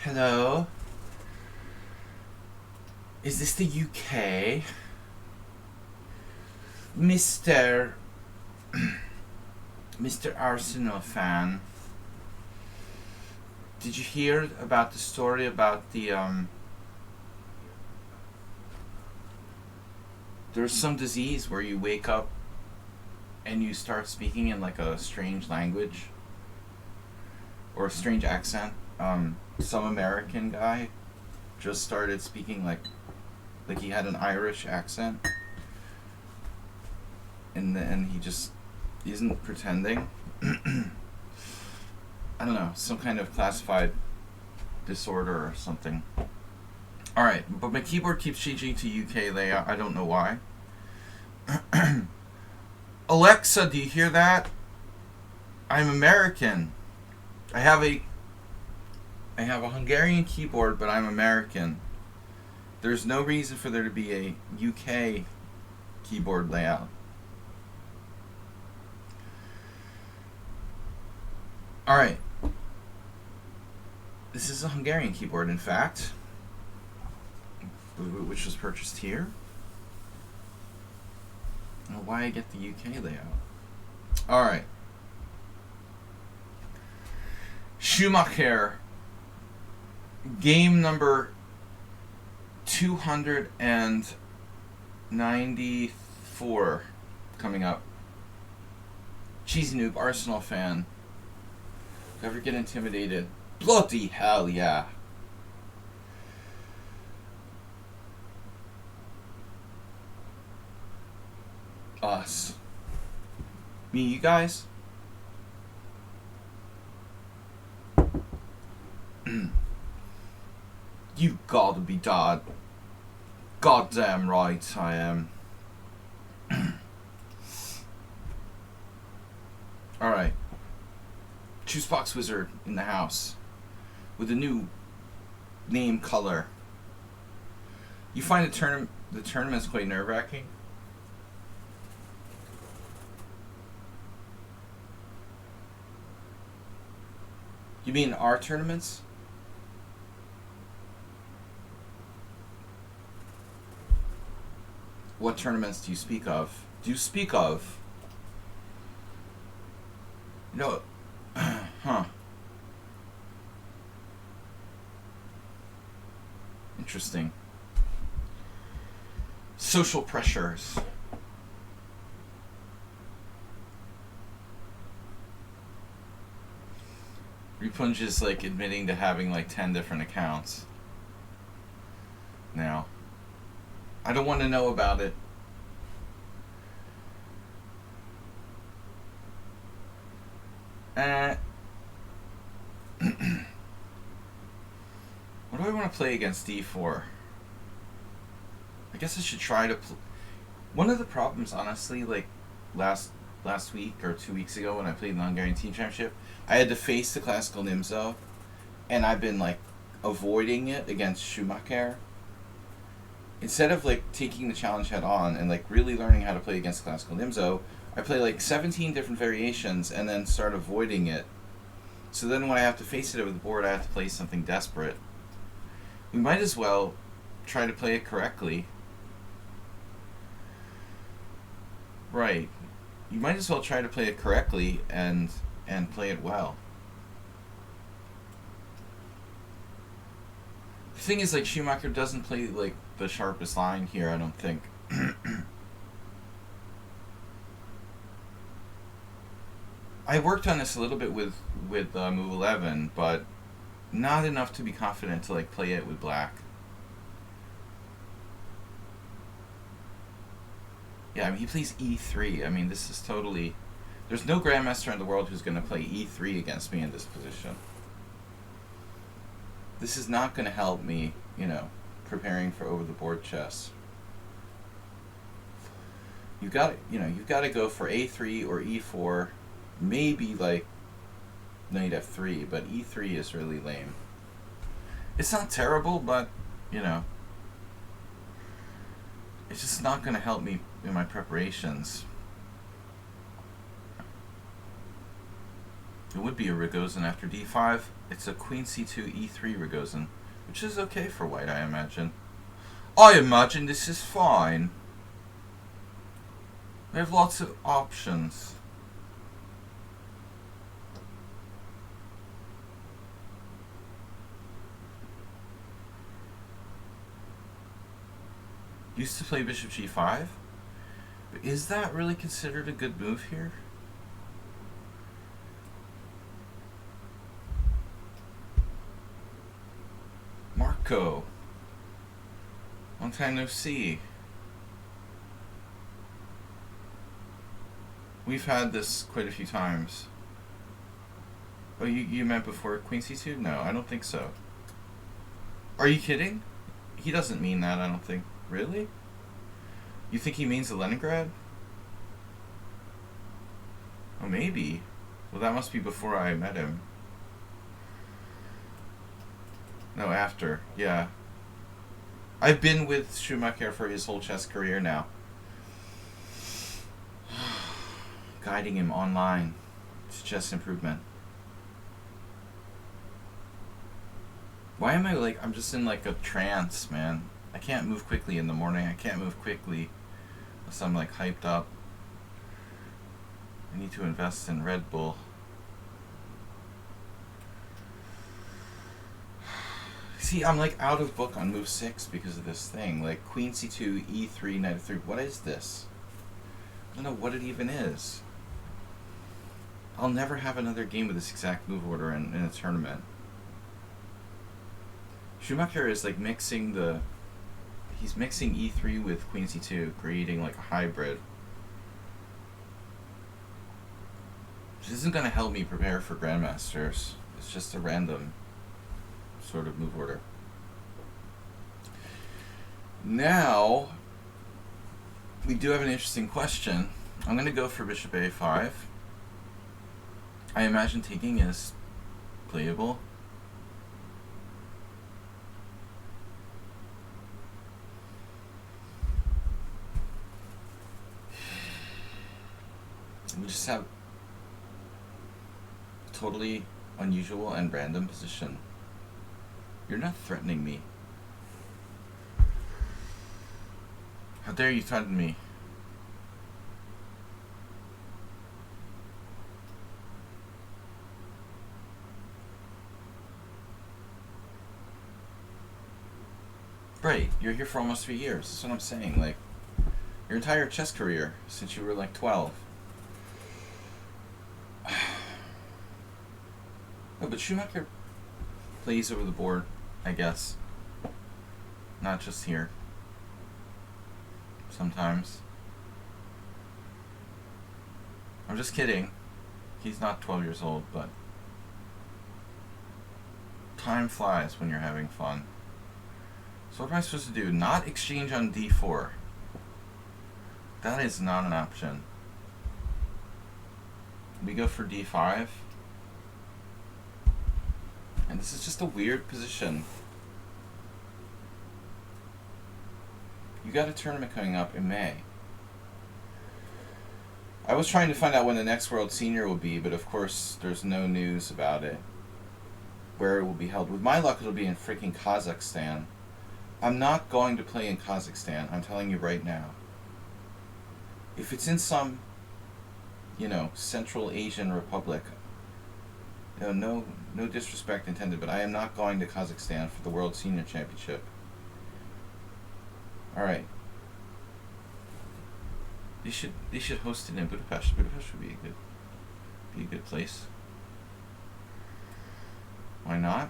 Hello? Is this the UK? Mr. Mr. Arsenal fan. Did you hear about the story about there's some disease where you wake up and you start speaking in like a strange language or a strange accent. Some American guy just started speaking like he had an Irish accent, and he just isn't pretending. I don't know, some kind of classified disorder or something. Alright, but my keyboard keeps changing to UK layout. I don't know why. Alexa, do you hear that? I'm American. I have a Hungarian keyboard, but I'm American. There's no reason for there to be a UK keyboard layout. Alright. This is a Hungarian keyboard, in fact, which was purchased here. I don't know why I get the UK layout. Alright. Schumacher. Game number 294 coming up. Cheesy noob, Arsenal fan. Ever get intimidated? Bloody hell, yeah. Us. Me, you guys? You gotta be dad. Goddamn right I am. Alright. Choose Box Wizard in the house. With a new name color. You find the tournament's quite nerve-wracking? You mean our tournaments? What tournaments do you speak of? You know, huh. Interesting. Social pressures. Repunge is like admitting to having like 10 different accounts. Now. I don't want to know about it. What do I want to play against D4? I guess I should try to one of the problems, honestly, like last week or 2 weeks ago when I played the Hungarian Team Championship, I had to face the classical Nimzo, and I've been like avoiding it against Schumacher. Instead of like taking the challenge head on and like really learning how to play against classical Nimzo, I play like 17 different variations and then start avoiding it. So then when I have to face it over the board, I have to play something desperate. We might as well try to play it correctly. Right. You might as well try to play it correctly and play it well. The thing is, like, Schumacher doesn't play like the sharpest line here, I don't think. I worked on this a little bit with move 11, but not enough to be confident to like play it with black. Yeah, I mean, he plays E3. I mean, this is totally... There's no grandmaster in the world who's going to play E3 against me in this position. This is not going to help me, you know, preparing for over-the-board chess. You've got to go for A3 or E4, maybe like knight F3, but E3 is really lame. It's not terrible, but, you know, it's just not going to help me in my preparations. It would be a Rogozin after d5. It's a queen c2 e3 Rogozin, which is okay for white, I imagine. I imagine this is fine. We have lots of options. Used to play bishop g5, but is that really considered a good move here? Marco, long time no see. We've had this quite a few times. Oh, you meant before queen c2? No, I don't think so. Are you kidding? He doesn't mean that, I don't think. Really? You think he means the Leningrad? Oh, maybe. Well, that must be before I met him. No, after. Yeah. I've been with Schumacher for his whole chess career now. Guiding him online. It's chess improvement. Why am I like, I'm just in like a trance, man. I can't move quickly in the morning. I can't move quickly unless I'm like hyped up. I need to invest in Red Bull. See, I'm like out of book on move 6 because of this thing. Like queen c2, e3, knight f3. What is this? I don't know what it even is. I'll never have another game with this exact move order in a tournament. Schumacher is like mixing the... He's mixing e3 with queen c2, creating like a hybrid. Which isn't going to help me prepare for Grandmasters. It's just a random sort of move order. Now, we do have an interesting question. I'm going to go for bishop a5. I imagine taking is playable. We just have a totally unusual and random position. You're not threatening me. How dare you threaten me? Right, you're here for almost 3 years. That's what I'm saying. Like, your entire chess career since you were like 12. Oh, but Schumacher plays over the board, I guess. Not just here. Sometimes. I'm just kidding. He's not 12 years old, but time flies when you're having fun. So what am I supposed to do? Not exchange on d4. That is not an option. We go for d5. And this is just a weird position. You got a tournament coming up in May. I was trying to find out when the next World Senior will be, but of course there's no news about it. Where it will be held. With my luck, it'll be in freaking Kazakhstan. I'm not going to play in Kazakhstan. I'm telling you right now. If it's in some, you know, Central Asian republic, you know, no disrespect intended, but I am not going to Kazakhstan for the World Senior Championship. All right. They should host it in Budapest. Budapest would be a good place. Why not?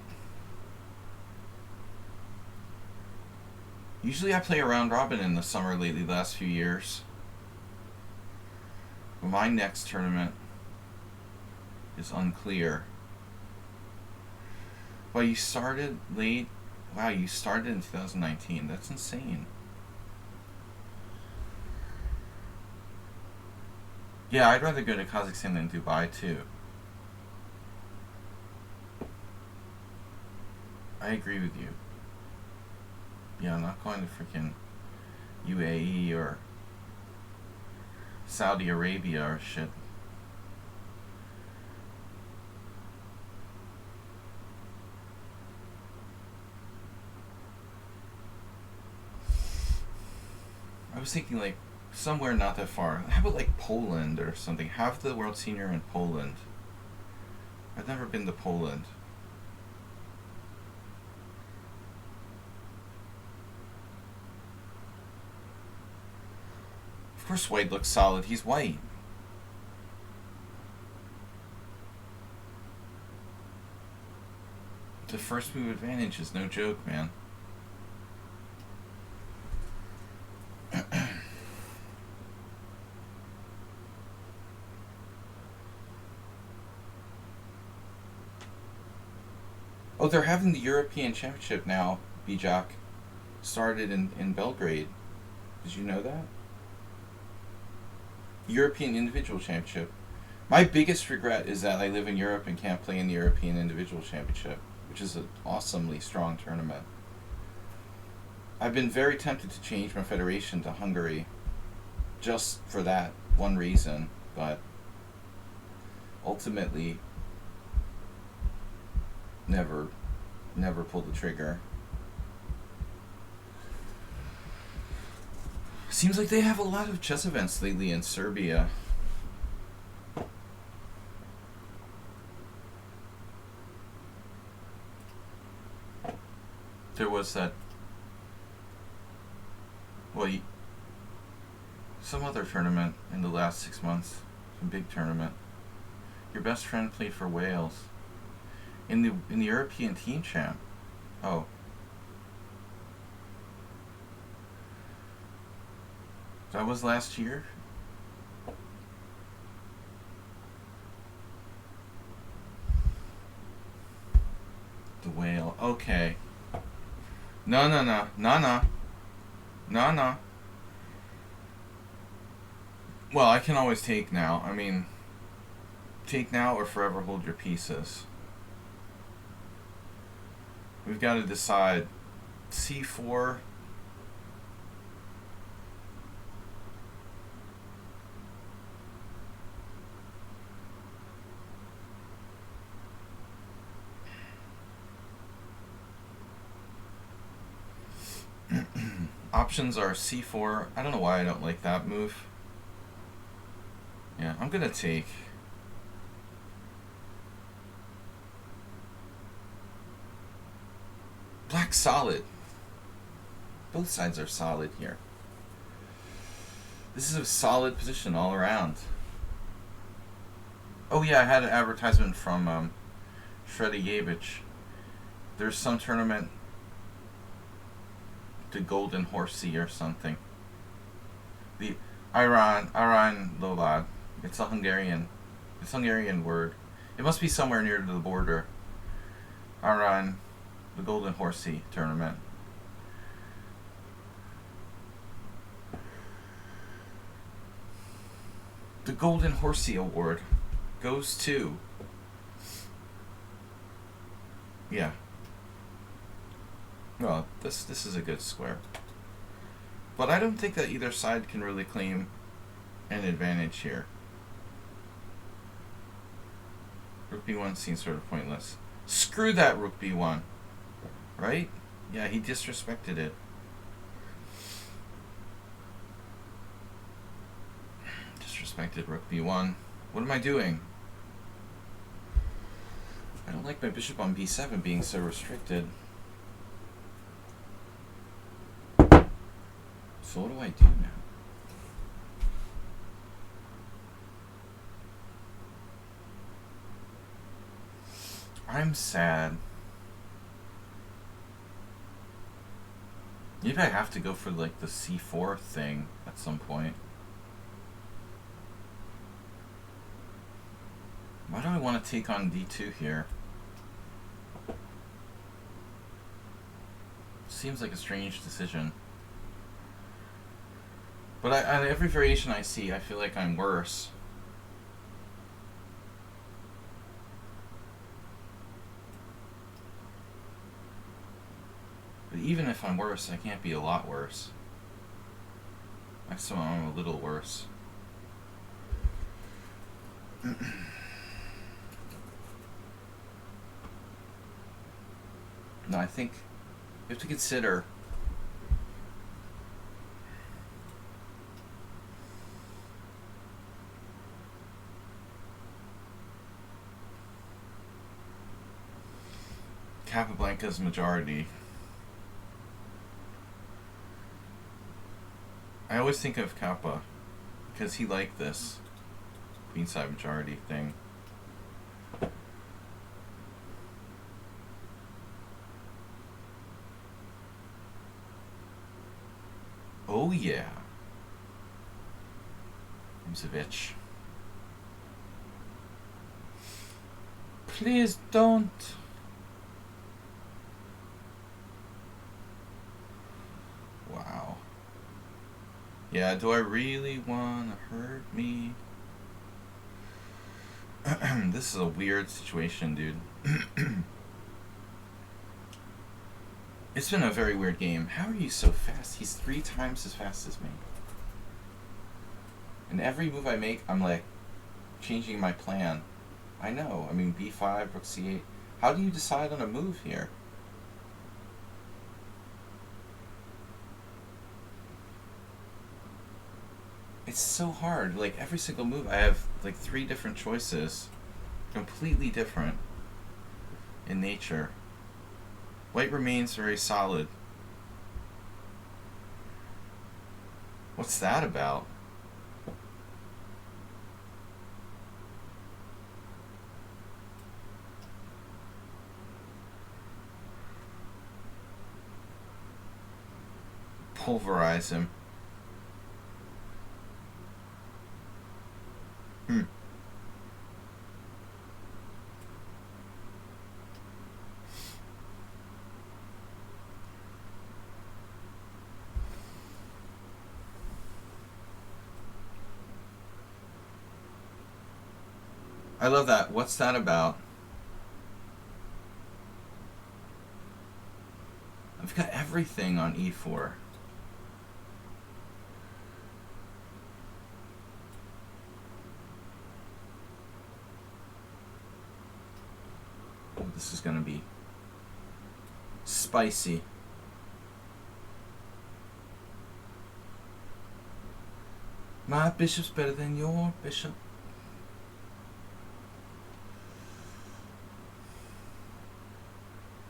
Usually I play a round robin in the summer lately, the last few years. But my next tournament is unclear. Well, you started late. Wow, you started in 2019. That's insane. Yeah, I'd rather go to Kazakhstan than Dubai, too. I agree with you. Yeah, I'm not going to freaking UAE or Saudi Arabia or shit. was thinking like somewhere not that far. How about like Poland or something? Have the World Senior in Poland. I've never been to Poland. Of course white looks solid. He's white. The first move advantage is no joke, man. Oh, they're having the European Championship now, Bijak. Started in Belgrade. Did you know that? European Individual Championship. My biggest regret is that I live in Europe and can't play in the European Individual Championship, which is an awesomely strong tournament. I've been very tempted to change my federation to Hungary just for that one reason, but ultimately never pulled the trigger. Seems like they have a lot of chess events lately in Serbia. There was that, well, some other tournament in the last 6 months, some big tournament. Your best friend played for Wales in the European Team Champ. Oh, that was last year. The whale. Okay. No. Well, I can always take now. I mean, take now or forever hold your pieces. We've got to decide. C4. Options are C4. I don't know why I don't like that move. Yeah, I'm gonna take. Black solid. Both sides are solid here. This is a solid position all around. Oh yeah, I had an advertisement from Sladgie. There's some tournament, the Golden Horsey or something. The Iran Lolad. It's a Hungarian word. It must be somewhere near to the border. Iran, the Golden Horsey tournament. The Golden Horsey Award goes to, yeah. Well, this is a good square. But I don't think that either side can really claim an advantage here. Rook b1 seems sort of pointless. Screw that rook b1. Right? Yeah, he disrespected it. Disrespected rook b1. What am I doing? I don't like my bishop on b7 being so restricted. So what do I do now? I'm sad. Maybe I have to go for like the c4 thing at some point. Why do I want to take on d2 here? Seems like a strange decision. But on every variation I see, I feel like I'm worse. But even if I'm worse, I can't be a lot worse. So I'm a little worse. No, I think you have to consider Capablanca's majority. I always think of Kappa because he liked this queenside majority thing. Oh yeah. Imzovich. Please don't. Wow. Yeah, do I really want to hurt me? This is a weird situation, dude. It's been a very weird game. How are you so fast? He's 3 times as fast as me. And every move I make, I'm like changing my plan. I know. I mean, b5, rook c8. How do you decide on a move here? It's so hard. Like, every single move, I have like 3 different choices. Completely different in nature. White remains very solid. What's that about? Pulverize him. I love that. What's that about? I've got everything on e4. Oh, this is going to be spicy. My bishop's better than your bishop.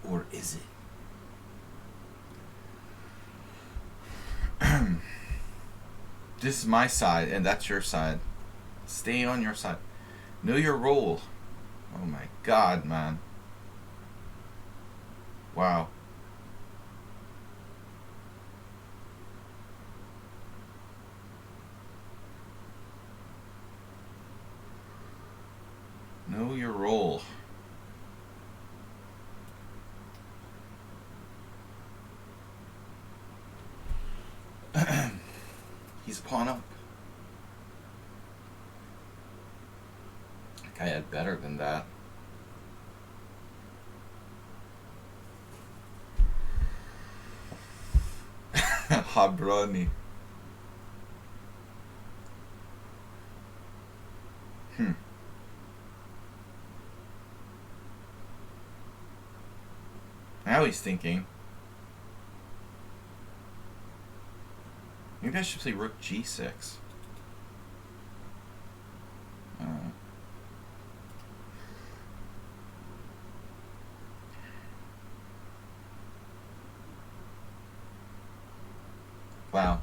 Or is it? This is my side, and that's your side. Stay on your side. Know your role. Oh my god, man. Wow. Know your role. He's pawn up. I had better than that. Habrani. Now he's thinking. Maybe I should play rook g6. Wow.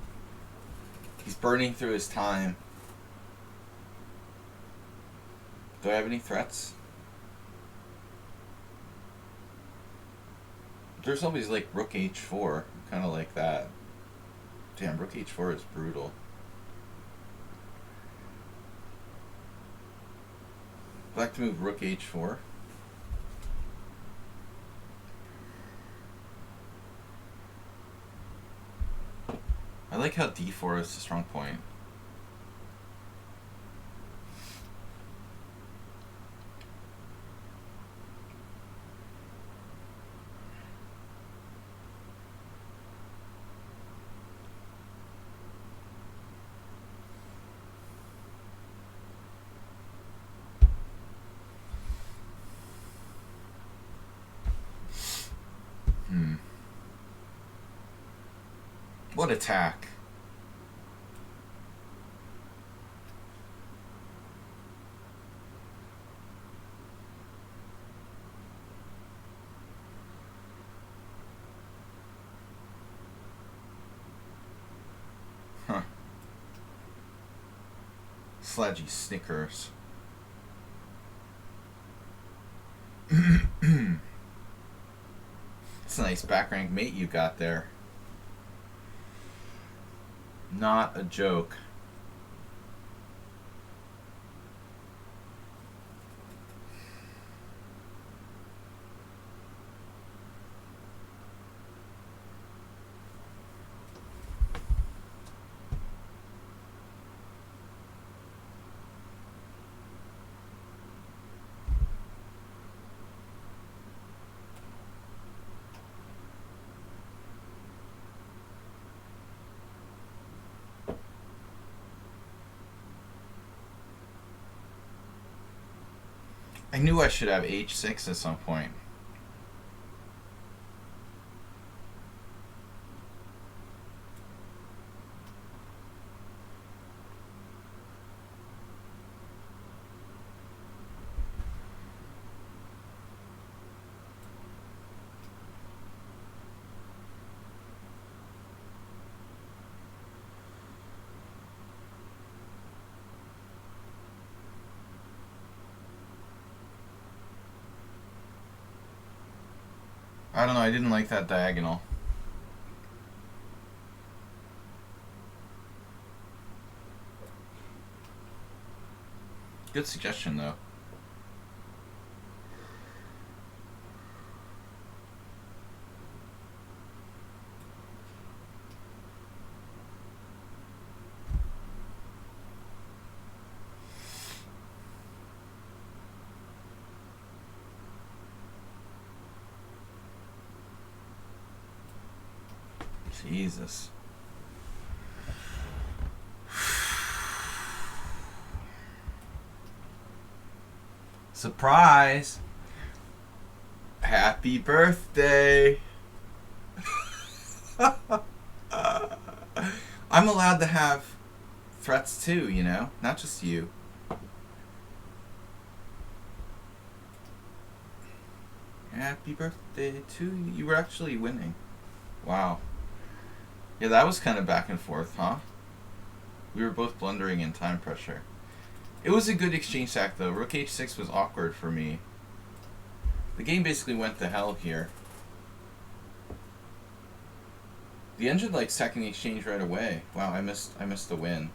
He's burning through his time. Do I have any threats? There's always like rook h4, kind of like that. Damn, rook h4 is brutal. Black to move rook h4. I like how d4 is the strong point. What attack? Sladgie Snickers. It's a nice back rank mate you got there. Not a joke. I knew I should have h6 at some point. I don't know, I didn't like that diagonal. Good suggestion, though. Jesus. Surprise! Happy birthday! I'm allowed to have threats too, you know? Not just you. Happy birthday to you. You were actually winning. Wow. Yeah, that was kind of back and forth, huh? We were both blundering in time pressure. It was a good exchange sack, though. Rook h6 was awkward for me. The game basically went to hell here. The engine like sacking the exchange right away. Wow, I missed the win.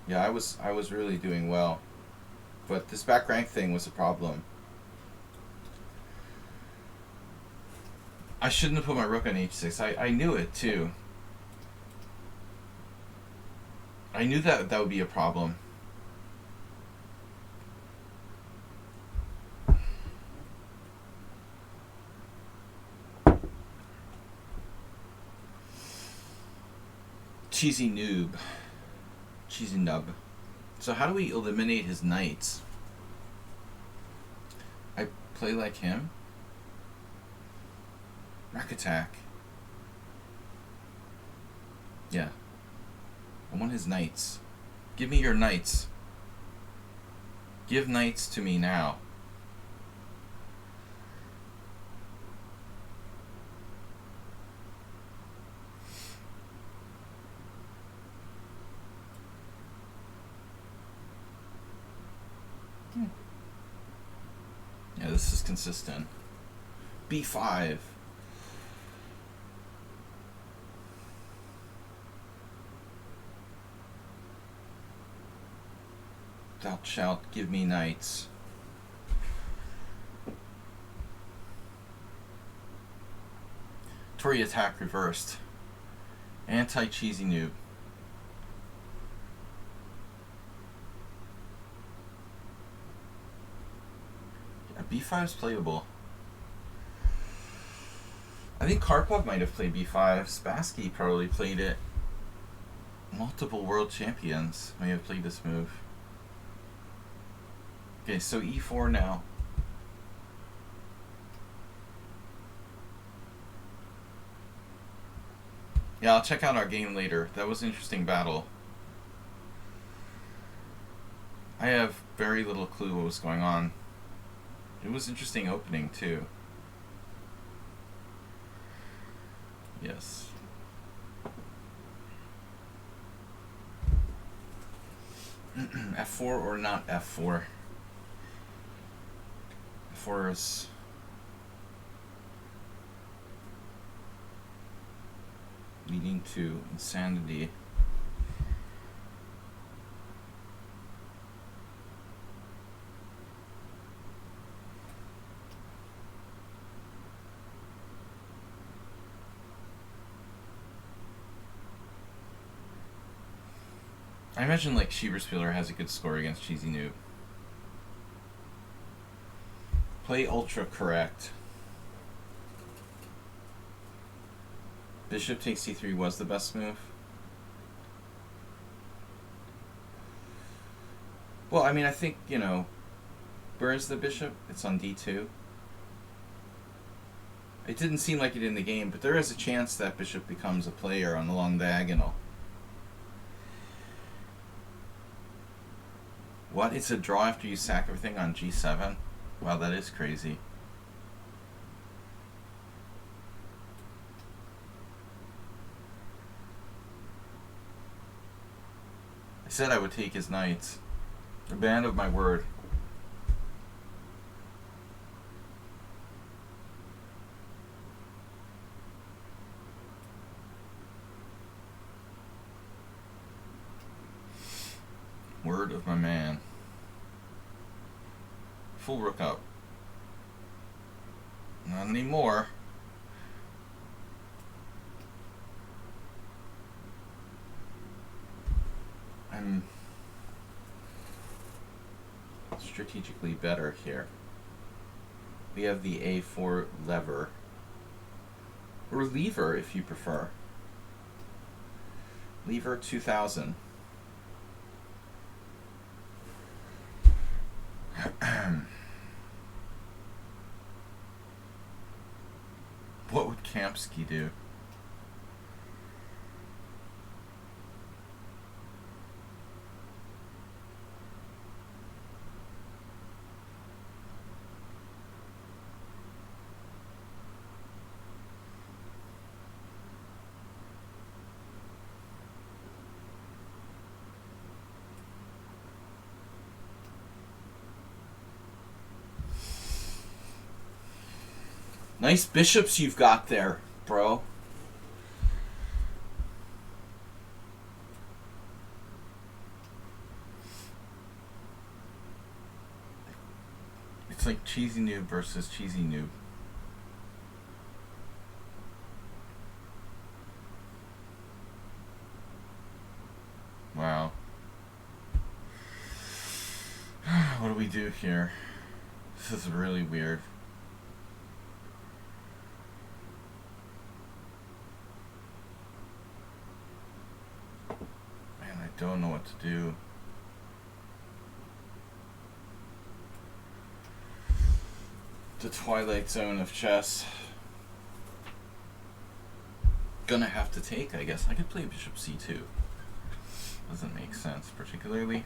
Yeah, I was really doing well. But this back rank thing was a problem. I shouldn't have put my rook on h6. I knew it too. I knew that would be a problem. Cheesy noob. Cheesy nub. So how do we eliminate his knights? I play like him? Rack attack. Yeah. I want his knights. Give me your knights. Give knights to me now. Yeah, this is consistent. B5. Thou shalt give me knights. Tory attack reversed. Anti-cheesy noob. Yeah, B5 is playable. I think Karpov might have played B5. Spassky probably played it. Multiple world champions may have played this move. Okay, so E4 now. Yeah, I'll check out our game later. That was an interesting battle. I have very little clue what was going on. It was interesting opening too. Yes. F4 or not F4? F4 is... leading to insanity. I imagine like Schieberspieler has a good score against Cheesy Noob. Play ultra correct. Bishop takes c3 was the best move. Well, I mean, I think, you know, where is the bishop? It's on d2. It didn't seem like it in the game, but there is a chance that bishop becomes a player on the long diagonal. What? It's a draw after you sack everything on g7? Wow, that is crazy. I said I would take his knights. A man of my word. Word of my man. Full rook up. Not anymore. I'm strategically better here. We have the A4 lever. Or lever, if you prefer. Lever 2000. What would Kamsky do? Nice bishops you've got there, bro. It's like Cheesy Noob versus Cheesy Noob. Wow. What do we do here? This is really weird. Don't know what to do. The twilight zone of chess. Gonna have to take, I guess. I could play bishop c2. Doesn't make sense particularly.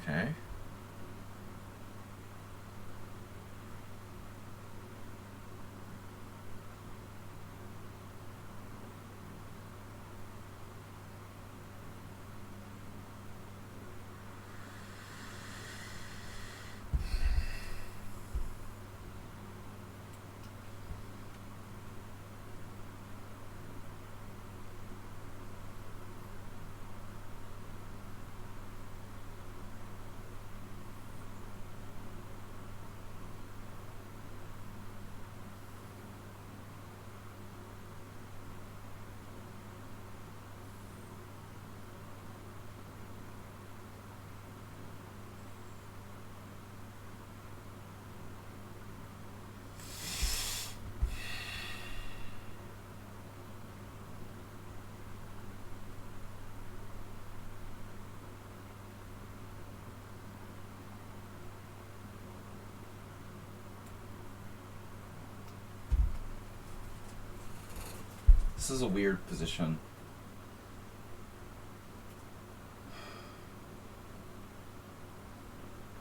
Okay. This is a weird position.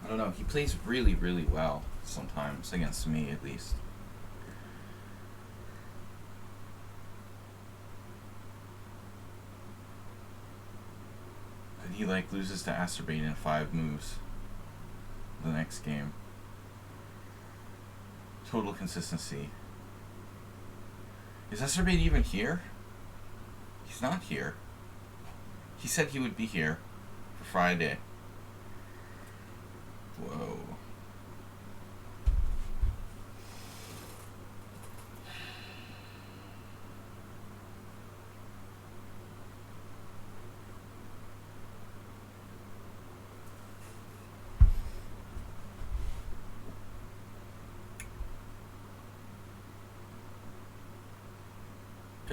I don't know, he plays really, really well sometimes, against me at least. he like loses to Acerbate in 5 moves the next game. Total consistency. Is Acerbate even here? He's not here. He said he would be here for Friday. Whoa.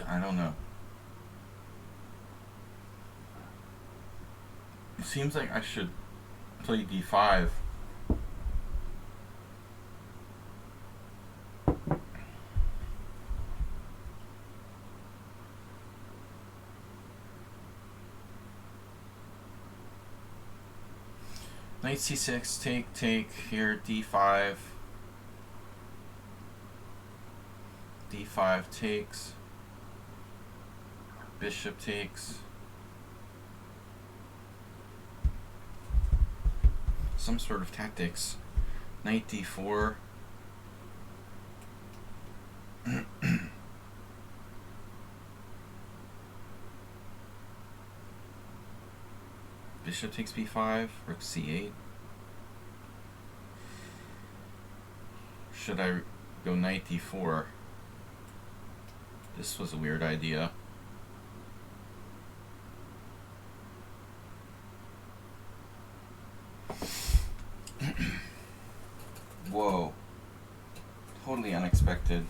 I don't know. It seems like I should play d5. Knight c6, take, here, d5. d5 takes. Bishop takes. Some sort of tactics. Knight d4. Bishop takes b5, rook c8. Should I go knight d4? This was a weird idea. Whoa. Totally unexpected.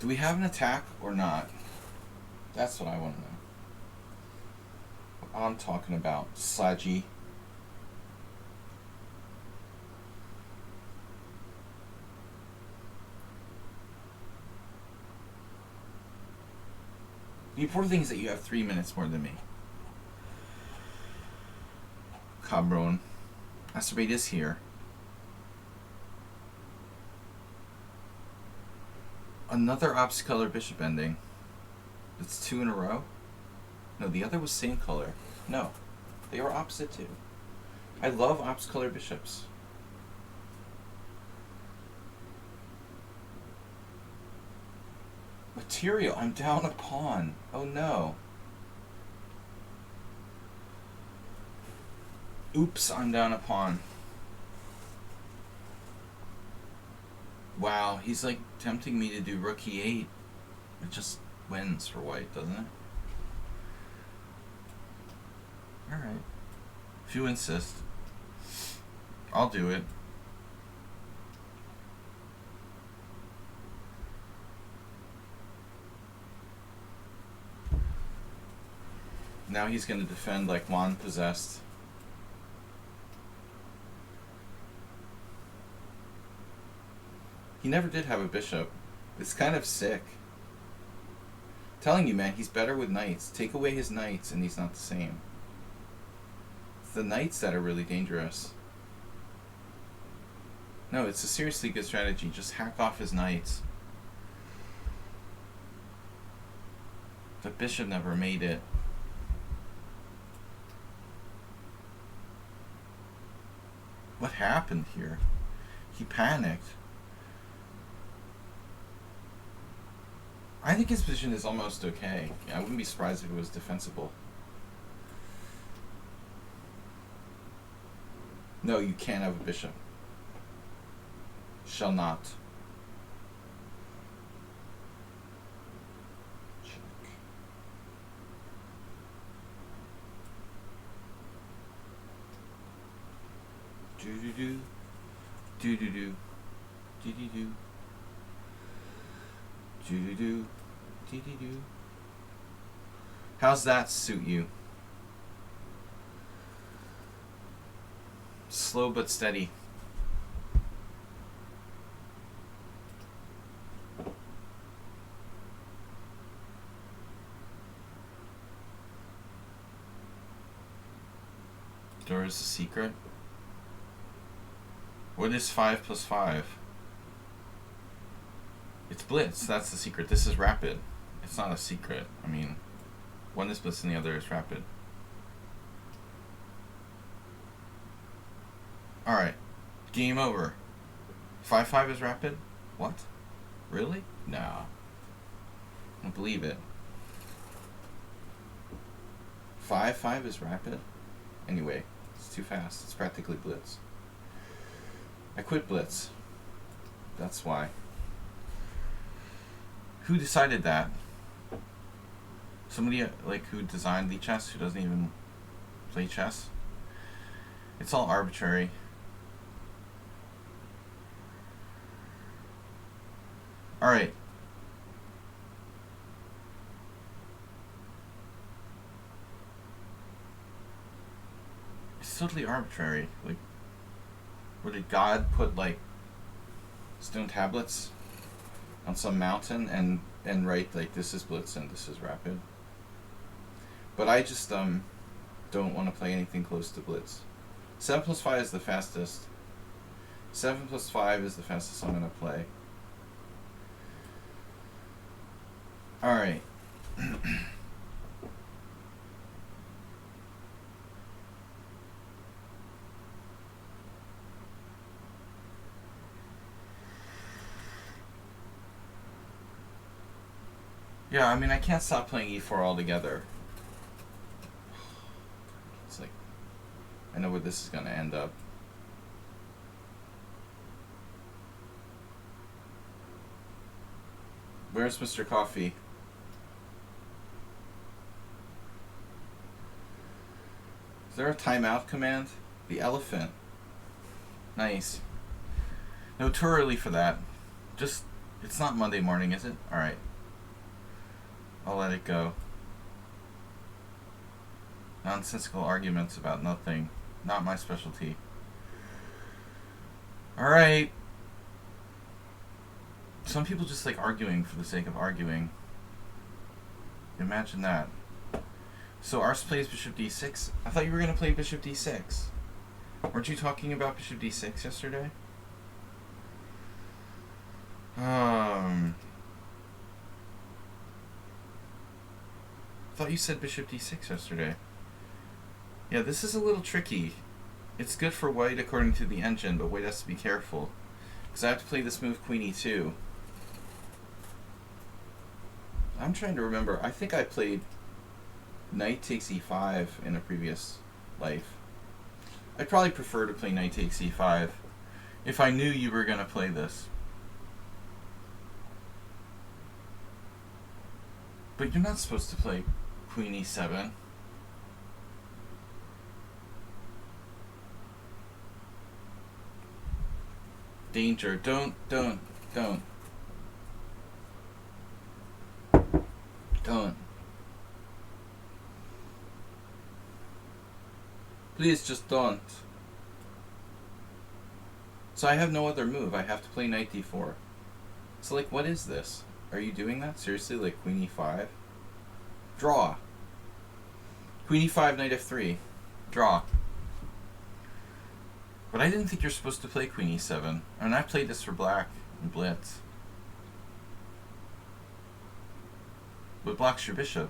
Do we have an attack or not? That's what I want to know. What I'm talking about, Sladgie. The important thing is that you have 3 minutes more than me. Cabron. Acerbate is here. Another opposite color bishop ending. It's 2 in a row? No, the other was same color. No, they were opposite too. I love opposite color bishops. Material, I'm down a pawn. Oh no. Oops, I'm down a pawn. Wow, he's like tempting me to do rook e8. It just wins for white, doesn't it? Alright. If you insist, I'll do it. Now he's going to defend like Juan possessed. He never did have a bishop. It's kind of sick. Telling you, man, he's better with knights. Take away his knights and he's not the same. It's the knights that are really dangerous. No, it's a seriously good strategy. Just hack off his knights. The bishop never made it. What happened here? He panicked. I think his position is almost okay. I wouldn't be surprised if it was defensible. No, you can't have a bishop. Shall not. Check. Do-do-do. Do-do-do. Do-do-do. Do-do-do. Do-do-do. How's that suit you? Slow but steady. Door is the secret. What is 5 plus 5? It's blitz, that's the secret. This is rapid. It's not a secret. I mean, one is blitz and the other is rapid. Alright. Game over. 5-5 is rapid? What? Really? No. I don't believe it. 5-5 is rapid? Anyway, it's too fast. It's practically blitz. I quit blitz. That's why. Who decided that? Somebody like who designed lichess who doesn't even play chess? It's all arbitrary. Alright. It's totally arbitrary. Like, where did God put like stone tablets on some mountain and write like this is blitz and this is rapid? But I just don't want to play anything close to blitz. 7 plus 5 is the fastest. 7 plus 5 is the fastest I'm gonna play. Alright. Yeah, I mean, I can't stop playing e4 altogether. It's like, I know where this is going to end up. Where's Mr. Coffee? Is there a timeout command? The elephant. Nice. No, too early for that. Just, it's not Monday morning, is it? Alright. I'll let it go. Nonsensical arguments about nothing. Not my specialty. Alright. Some people just like arguing for the sake of arguing. Imagine that. So Ars plays bishop d6? I thought you were going to play bishop d6. Weren't you talking about bishop d6 yesterday? I thought you said bishop d6 yesterday. Yeah, this is a little tricky. It's good for white according to the engine, but white has to be careful. Because I have to play this move queen e2. I'm trying to remember. I think I played knight takes e5 in a previous life. I'd probably prefer to play knight takes e5 if I knew you were going to play this. But you're not supposed to play queen e7. Danger. Don't. Please just don't. So I have no other move. I have to play knight d4. So, like, what is this? Are you doing that? Seriously? Like, queen e5? Draw. Queen e5, knight f3. Draw. But I didn't think you're supposed to play queen e7. And I played this for black and blitz. But blocks your bishop.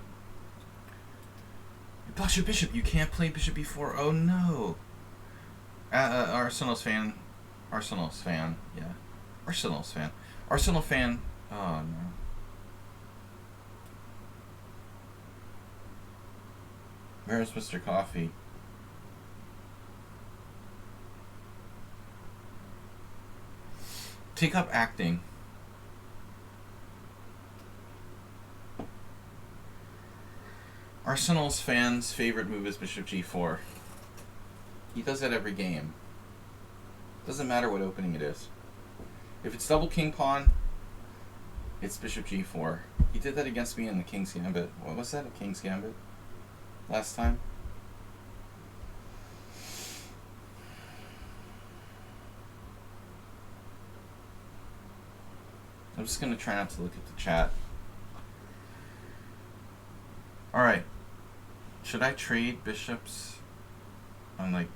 It blocks your bishop. You can't play bishop e4. Oh no. Arsenal's fan. Yeah. Arsenal fan. Oh no. Where's Mr. Coffee? Take up acting. Arsenal's fans' favorite move is bishop g4. He does that every game. Doesn't matter what opening it is. If it's double king pawn, it's bishop g4. He did that against me in the King's Gambit. What was that? A King's Gambit? Last time? I'm just going to try not to look at the chat. Alright. Should I trade bishops? I'm like,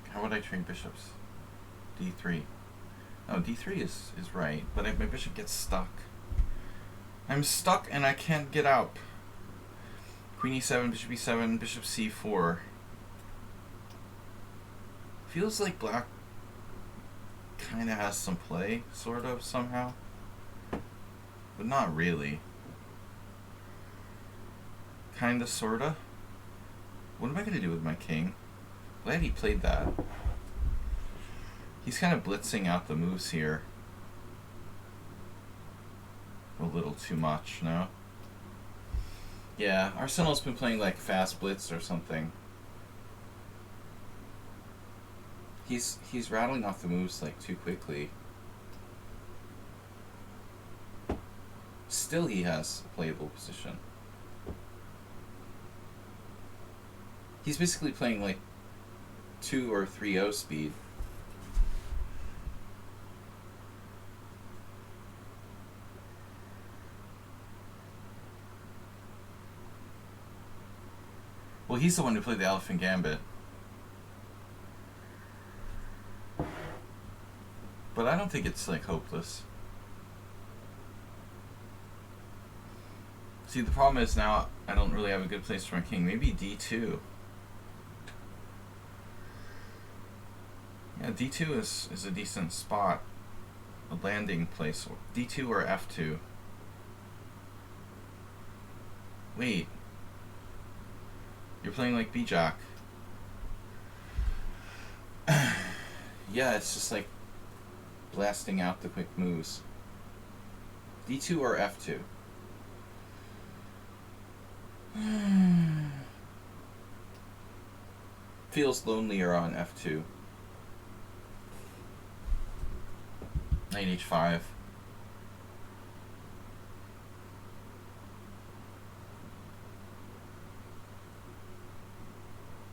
how would I trade bishops? d3. Oh, d3 is right, but if my bishop gets stuck. I'm stuck and I can't get out. Queen e7, bishop e7, bishop c4. Feels like black kind of has some play, sort of, somehow. But not really. Kinda, sorta. What am I going to do with my king? Glad he played that. He's kind of blitzing out the moves here. A little too much, no? Yeah, Arsenal's been playing like fast blitz or something. He's rattling off the moves like too quickly. Still he has a playable position. He's basically playing like 2 or 3-0 speed. Well, he's the one who played the Elephant Gambit. But I don't think it's like hopeless. See, the problem is now I don't really have a good place for my king. Maybe d2. Yeah, d2 is a decent spot. A landing place. d2 or f2. Wait. You're playing like b-jack. Yeah, it's just like blasting out the quick moves. d2 or f2. Feels lonelier on f2. Knight h5.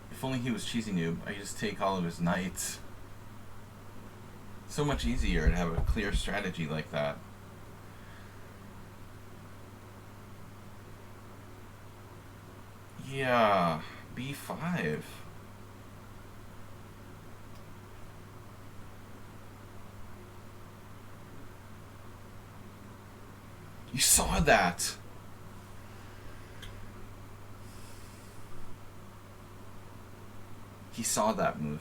If only he was Cheesy Noob, I could just take all of his knights. So much easier to have a clear strategy like that. Yeah, b5. You saw that! He saw that move.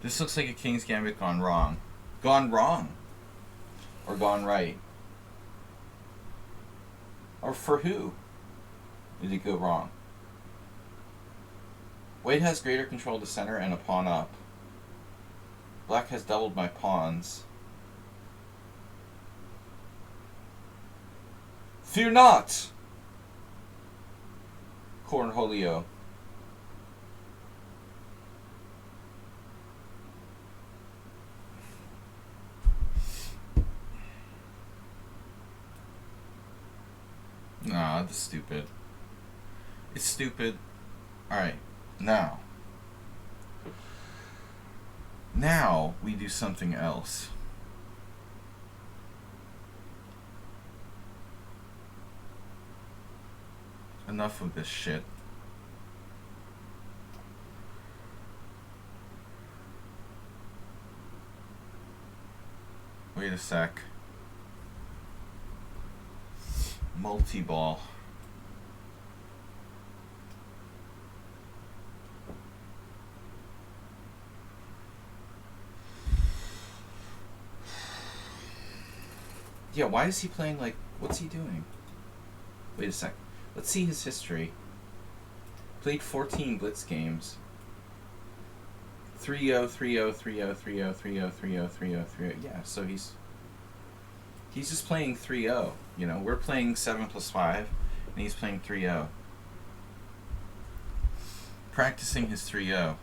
This looks like a King's Gambit gone wrong. Gone wrong. Or gone right. Or for who did it go wrong? White has greater control of the center and a pawn up. Black has doubled my pawns. Fear not! Cornholio. Nah, that's stupid. It's stupid. Alright, now. Now we do something else. Enough of this shit. Wait a sec. Multi-ball. Yeah, why is he playing like... What's he doing? Wait a sec. Let's see his history. Played 14 Blitz games. 3-0, 3-0, 3-0, 3-0, 3-0, 3-0, 3-0, 3-0. Yeah, so he's just playing 3-0. You know, we're playing 7 plus 5, and he's playing 3-0. Practicing his 3-0.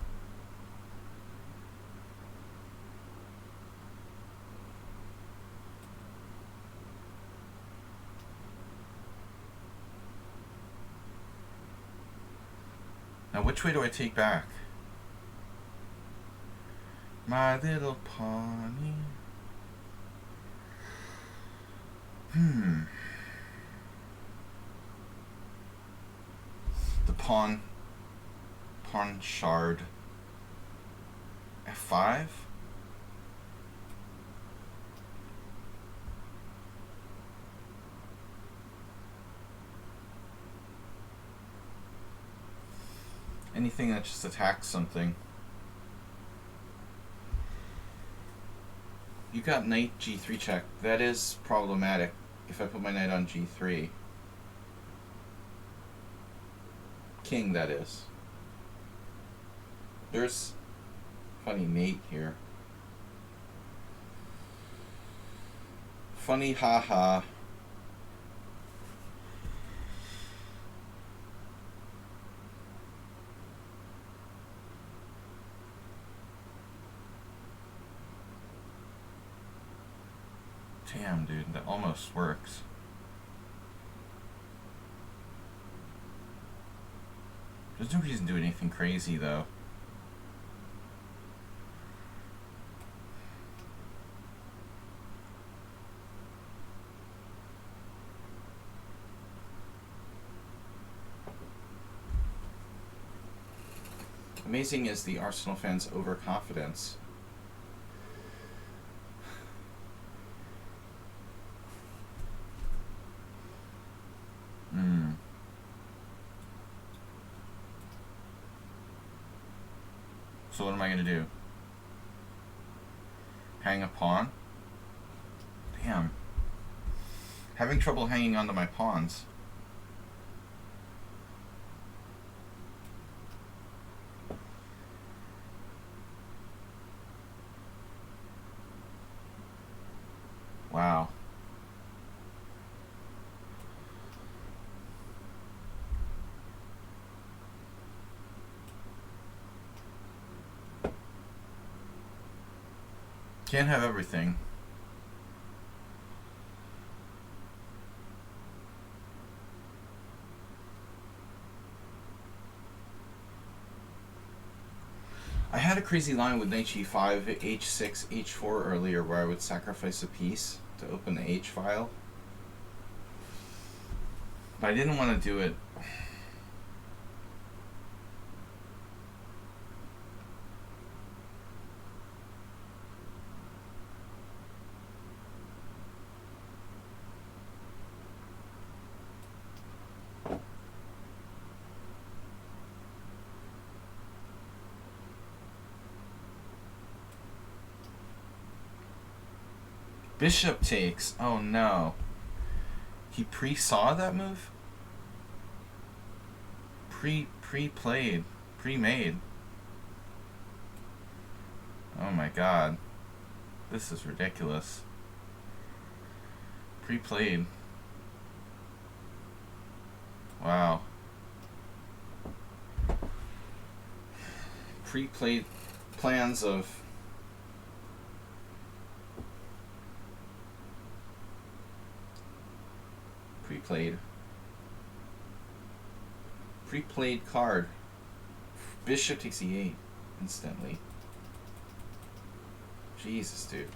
Now, which way do I take back? My little pony. The pawn shard. F5? Anything that just attacks something. You got knight g3 check. That is problematic if I put my knight on g3. King, that is. There's funny mate here. Funny haha. Damn, dude, that almost works. There's no reason to do anything crazy, though. Amazing is the Arsenal fans' overconfidence. So what am I going to do? Hang a pawn? Damn. Having trouble hanging onto my pawns. Wow. Can't have everything. I had a crazy line with knight g5, h6, h4 earlier where I would sacrifice a piece to open the h file. But I didn't want to do it. Bishop takes. Oh no. He pre-saw that move? Pre-played. Pre-made. Oh my god. This is ridiculous. Pre-played. Wow. Pre-played plans of pre-played card. Bishop takes e8 instantly. Jesus, dude.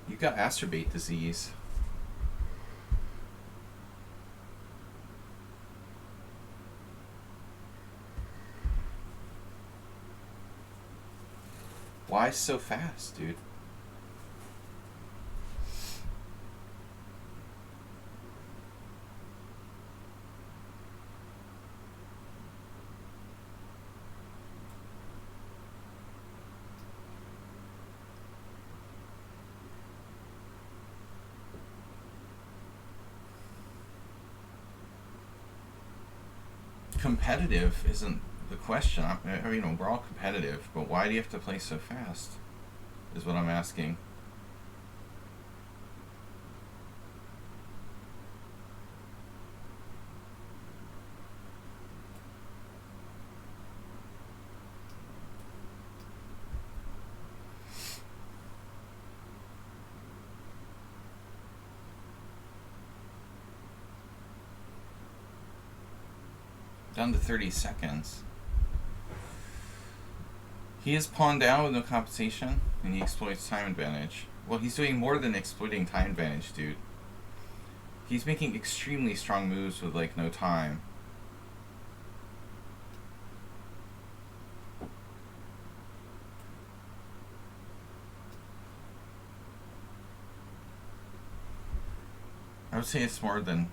You got acerbate disease. Why so fast, dude? Competitive isn't the question. I mean, we're all competitive, but why do you have to play so fast? Is what I'm asking. Down to 30 seconds. He is pawned down with no compensation, and he exploits time advantage. Well, he's doing more than exploiting time advantage, dude. He's making extremely strong moves with, like, no time. I would say it's more than...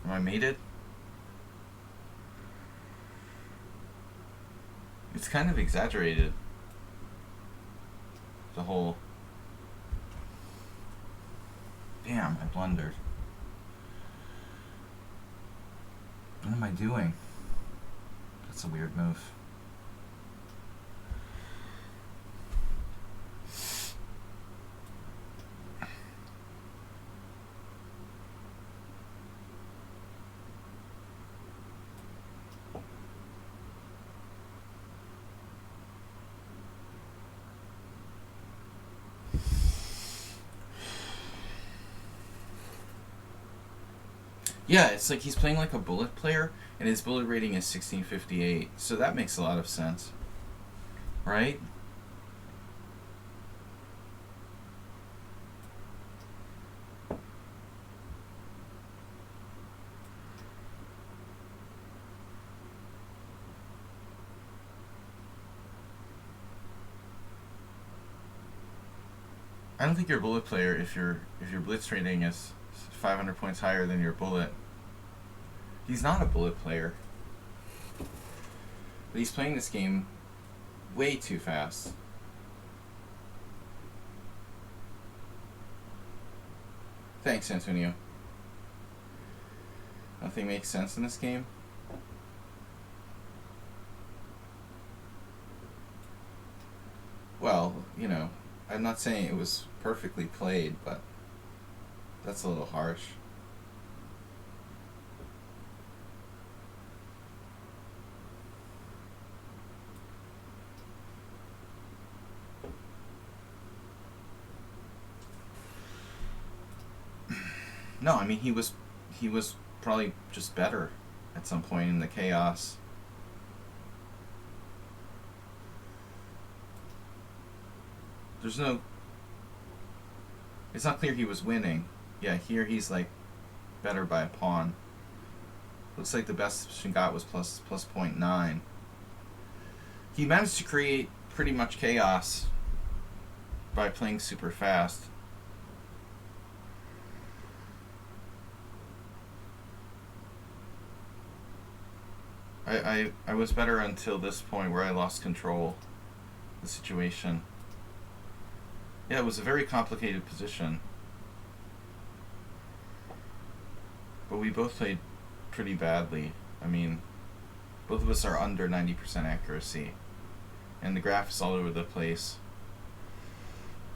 Am I mated? It's kind of exaggerated. The whole... Damn, I blundered. What am I doing? That's a weird move. Yeah, it's like he's playing like a bullet player, and his bullet rating is 1658, so that makes a lot of sense. Right? I don't think you're a bullet player if your blitz rating is 500 points higher than your bullet. He's not a bullet player. But he's playing this game way too fast. Thanks, Antonio. Nothing makes sense in this game. Well, you know, I'm not saying it was perfectly played, but that's a little harsh. No, I mean he was probably just better at some point in the chaos. There's no... It's not clear he was winning. Yeah, here he's like better by a pawn. Looks like the best she got was plus 0.9. He managed to create pretty much chaos by playing super fast. I was better until this point where I lost control of the situation. Yeah, it was a very complicated position. But we both played pretty badly. I mean, Both of us are under 90% accuracy. And the graph is all over the place.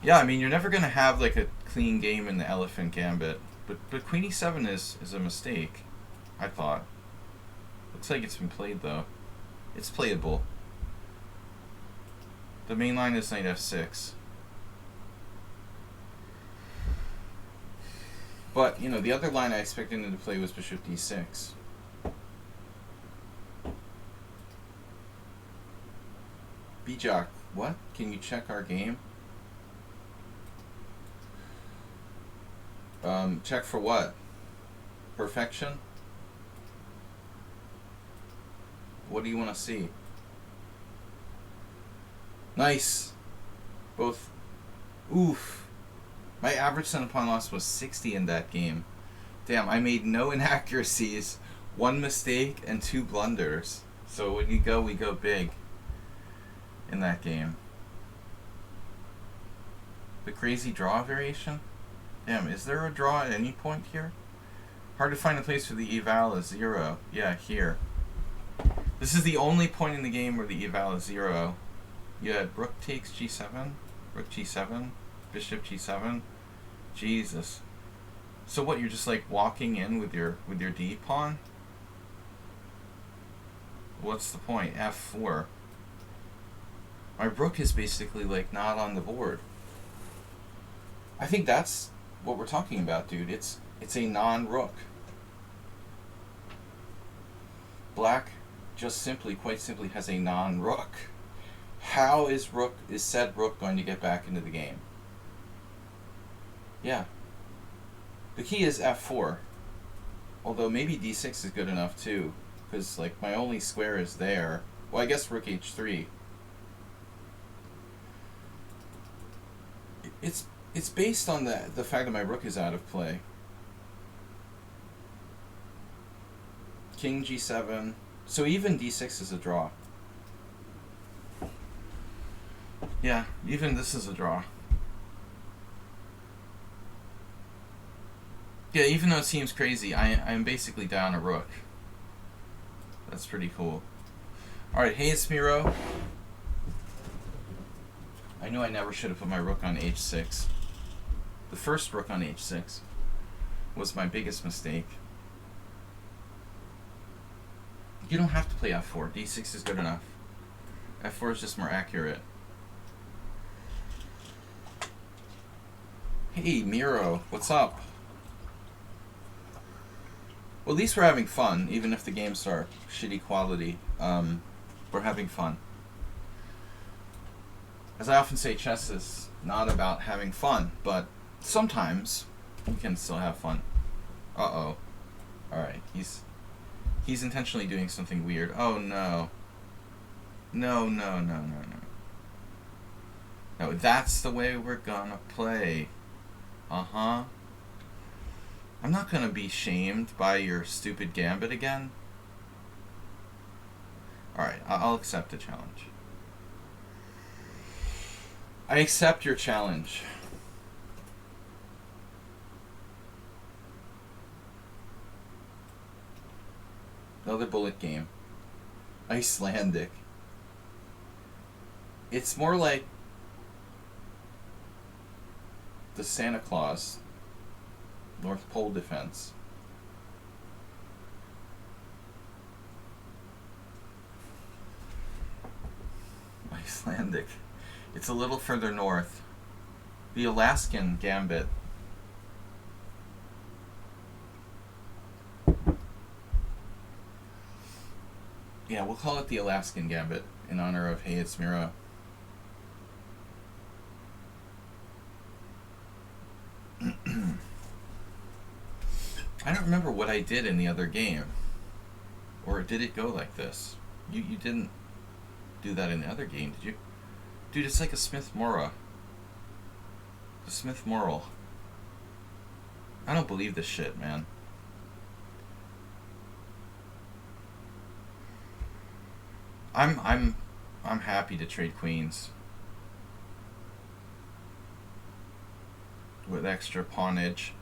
Yeah, I mean, you're never going to have like a clean game in the elephant gambit. But queen e7 is a mistake, I thought. Looks like it's been played, though. It's playable. The main line is knight f6. But, you know, the other line I expected him to play was bishop d6. Bijak, what? Can you check our game? Check for what? Perfection? What do you want to see? Nice. Both. Oof. My average center pawn loss was 60 in that game. Damn, I made no inaccuracies, 1 mistake, and 2 blunders. So when you go, we go big in that game. The crazy draw variation? Damn, is there a draw at any point here? Hard to find a place for the eval is 0. Yeah, here. This is the only point in the game where the eval is 0. You had rook takes g7, rook g7, bishop g7. Jesus. So what, you're just like walking in with your d pawn? What's the point? f4. My rook is basically like not on the board. I think that's what we're talking about, dude. It's a non-rook. Black just simply, quite simply, has a non-rook. How is said rook going to get back into the game? Yeah. The key is f4. Although maybe d6 is good enough too, because like my only square is there. Well, I guess rook h3. It's based on the fact that my rook is out of play. King g7. So even d6 is a draw. Yeah, even this is a draw. Yeah, even though it seems crazy, I'm basically down a rook. That's pretty cool. Alright, hey, it's Miro. I knew I never should have put my rook on h6. The first rook on h6 was my biggest mistake. You don't have to play f4. d6 is good enough. f4 is just more accurate. Hey, Miro, what's up? Well, at least we're having fun, even if the games are shitty quality. We're having fun. As I often say, chess is not about having fun, but sometimes you can still have fun. Uh-oh. Alright, he's intentionally doing something weird. Oh, no. No. No, that's the way we're gonna play. Uh-huh. I'm not gonna be shamed by your stupid gambit again. Alright, I'll accept the challenge. I accept your challenge. Another bullet game. Icelandic. It's more like the Santa Claus North Pole defense. Icelandic. It's a little further north. The Alaskan Gambit. Yeah, we'll call it the Alaskan Gambit in honor of Hey It's Miro. I don't remember what I did in the other game. Or did it go like this? You didn't do that in the other game, did you? Dude, it's like a Smith-Morra. The Smith-Morrill. I don't believe this shit, man. I'm happy to trade queens with extra pawnage.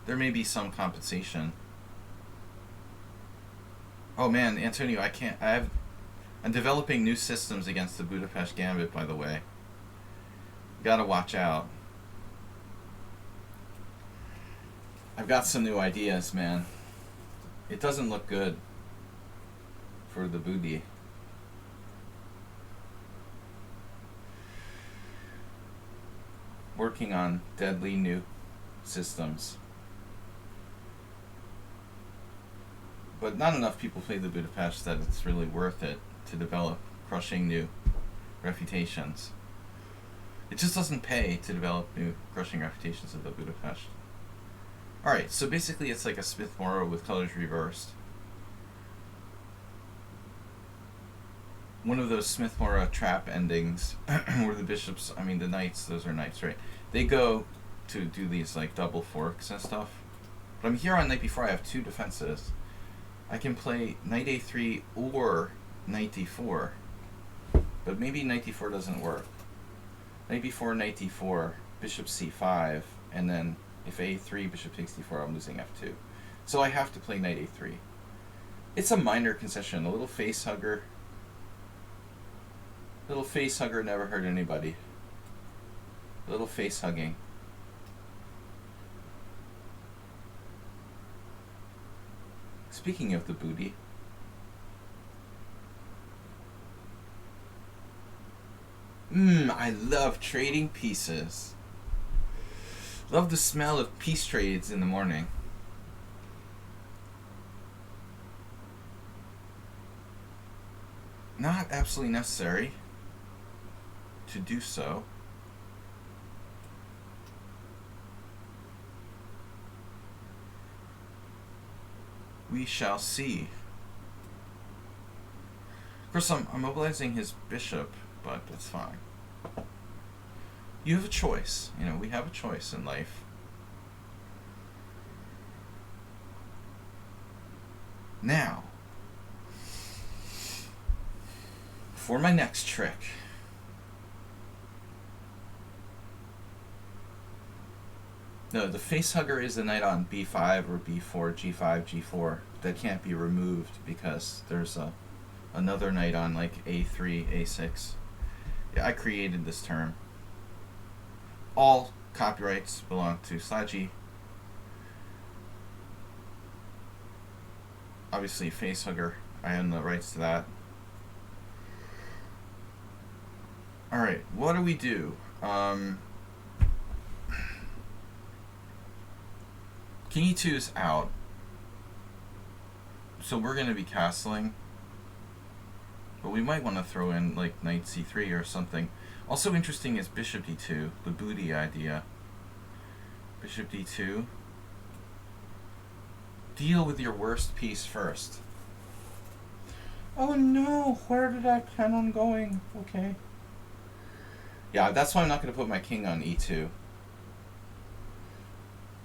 There may be some compensation. Oh man, Antonio, I can't. I'm developing new systems against the Budapest Gambit. By the way, gotta watch out. I've got some new ideas, man. It doesn't look good for the booty. Working on deadly new systems. But not enough people play the Budapest that it's really worth it to develop crushing new reputations. It just doesn't pay to develop new crushing reputations of the Budapest. Alright, so basically it's like a Smith-Morrow with colors reversed. One of those Smith-Morrow trap endings where the bishops, I mean the knights, those are knights, right? They go to do these like double forks and stuff. But I'm here on knight b4, I have two defenses. I can play knight a3 or knight d4. But maybe knight d4 doesn't work. Knight b4, knight d4, bishop c5, and then if a3, bishop takes d4, I'm losing f2. So I have to play knight a3. It's a minor concession, a little face hugger. Little face hugger never hurt anybody. A little face hugging. Speaking of the booty, I love trading pieces. Love the smell of peace trades in the morning. Not absolutely necessary to do so. We shall see. Of course, I'm mobilizing his bishop, but that's fine. You have a choice. You know, we have a choice in life. Now, for my next trick. No, the face hugger is the knight on b5 or b4, g5, g4. That can't be removed because there's another knight on like a3, a6. Yeah, I created this term. All copyrights belong to Sladgie. Obviously, face hugger, I own the rights to that. Alright, what do we do? King e2 is out. So we're going to be castling. But we might want to throw in like knight c3 or something. Also interesting is bishop d2, the booty idea. Bishop d2. Deal with your worst piece first. Oh no, where did I plan on going? Okay. Yeah, that's why I'm not going to put my king on e2.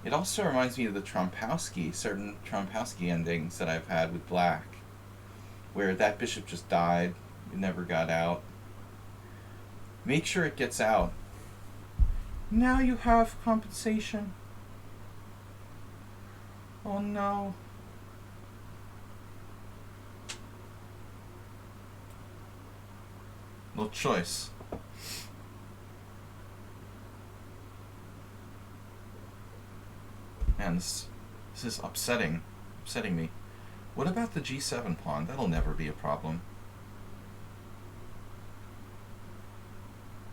It also reminds me of the Trompowsky, certain Trompowsky endings that I've had with black, where that bishop just died, it never got out. Make sure it gets out. Now you have compensation. Oh no. No choice. Man, this is upsetting me. What about the g7 pawn? That'll never be a problem.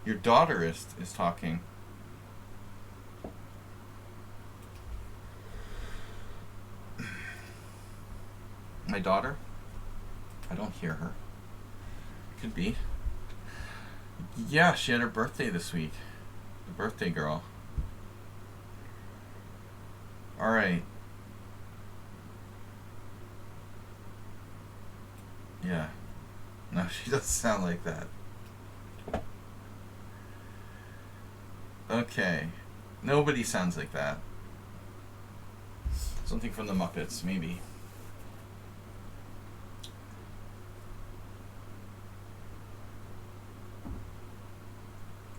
Your daughter is talking. My daughter? I don't hear her. Could be. Yeah, she had her birthday this week. The birthday girl. Alright. Yeah. No, she doesn't sound like that. Okay. Nobody sounds like that. Something from the Muppets, maybe.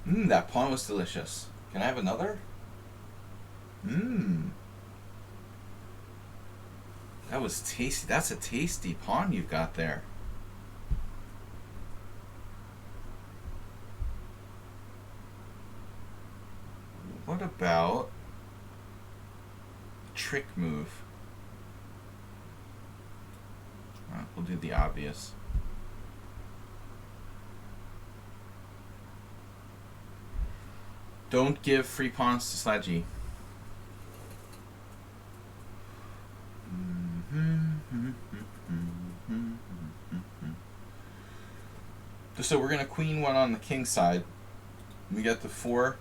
That pawn was delicious. Can I have another? That was tasty. That's a tasty pawn you've got there. What about trick move? We'll do the obvious. Don't give free pawns to Sladgie. So we're gonna queen one on the king side. We got the 4.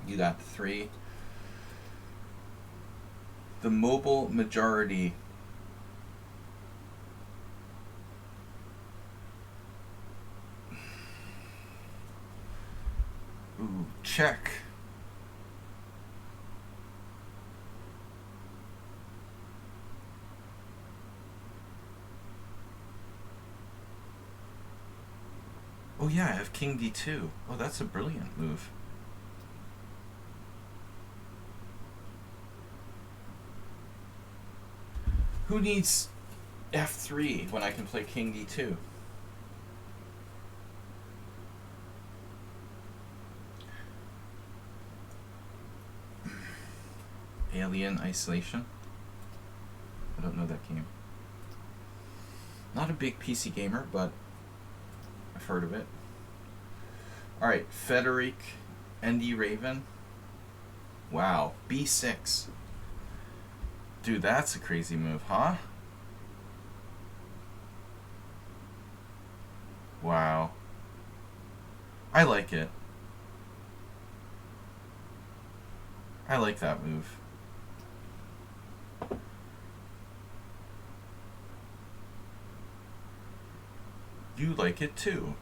You got the 3. The mobile majority. Ooh, check. Oh yeah, I have king d2. Oh, that's a brilliant move. Who needs f3 when I can play king d2? Alien Isolation. I don't know that game. Not a big PC gamer, but I've heard of it. Alright, Frederick ND Raven. Wow, b6. Dude, that's a crazy move, huh? Wow. I like it. I like that move. You like it too.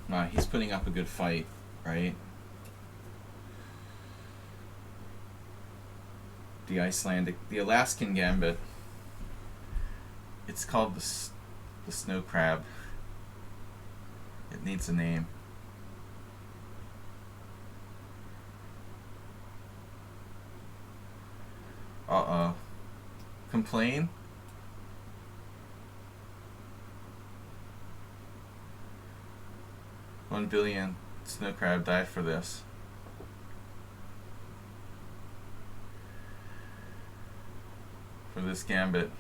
Nah, he's putting up a good fight, right? The Alaskan Gambit. It's called the Snow Crab. It needs a name. Uh-oh. Complain? $1 billion Snow Crab died for this. For this gambit.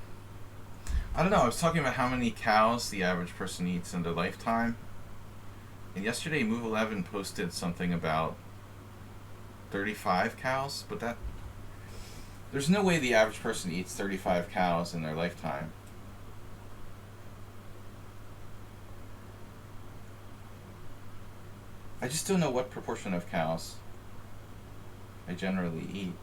I don't know, I was talking about how many cows the average person eats in their lifetime. And yesterday Move 11 posted something about 35 cows, but that... There's no way the average person eats 35 cows in their lifetime. I just don't know what proportion of cows I generally eat.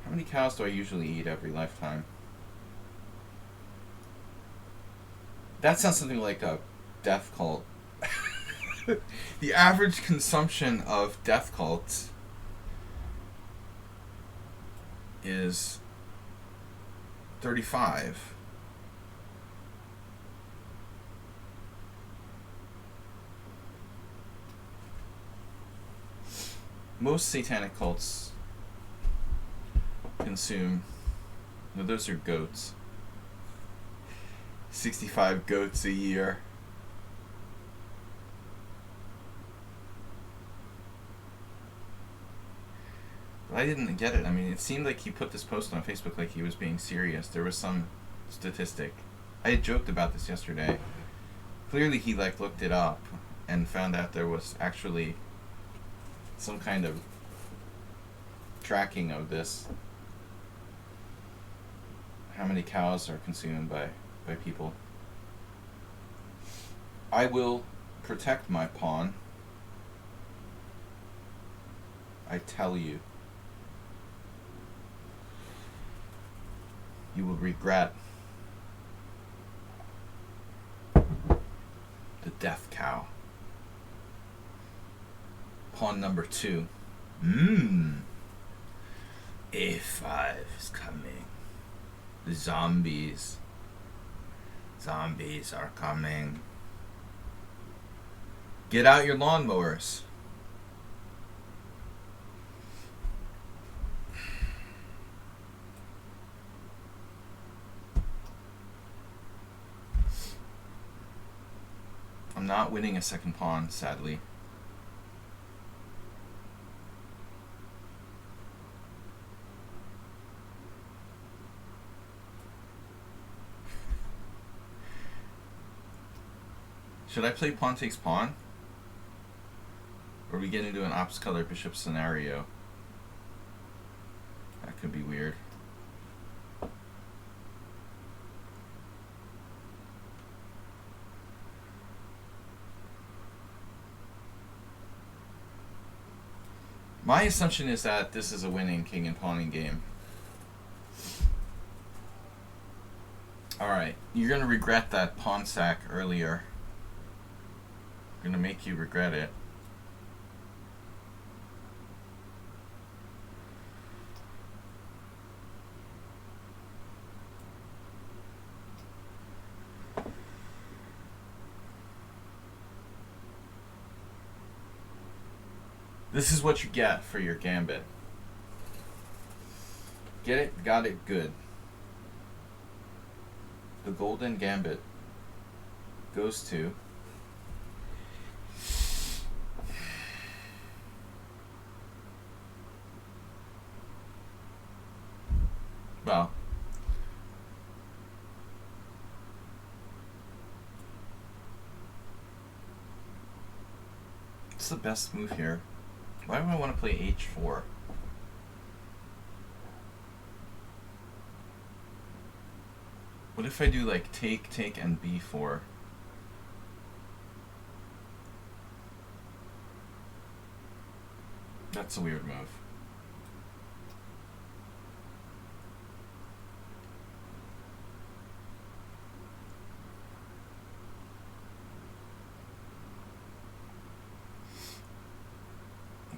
How many cows do I usually eat every lifetime? That sounds something like a death cult. The average consumption of death cults is 35. Most satanic cults consume, no, those are goats. 65 goats a year. But I didn't get it. I mean, it seemed like he put this post on Facebook like he was being serious. There was some statistic. I had joked about this yesterday. Clearly he looked it up and found out there was actually some kind of tracking of this. How many cows are consumed by people. I will protect my pawn. I tell you. You will regret. death cow. Pawn number 2. A5 is coming. The zombies. Zombies are coming. Get out your lawnmowers. I'm not winning a second pawn, sadly. Should I play pawn takes pawn? Or are we getting into an opposite color bishop scenario? That could be weird. My assumption is that this is a winning king and pawning game. Alright, you're going to regret that pawn sack earlier. I'm going to make you regret it. This is what you get for your gambit. Get it? Got it? Good. The golden gambit goes to well, it's the best move here. Why do I want to play h4? What if I do like take, take, and b4? That's a weird move.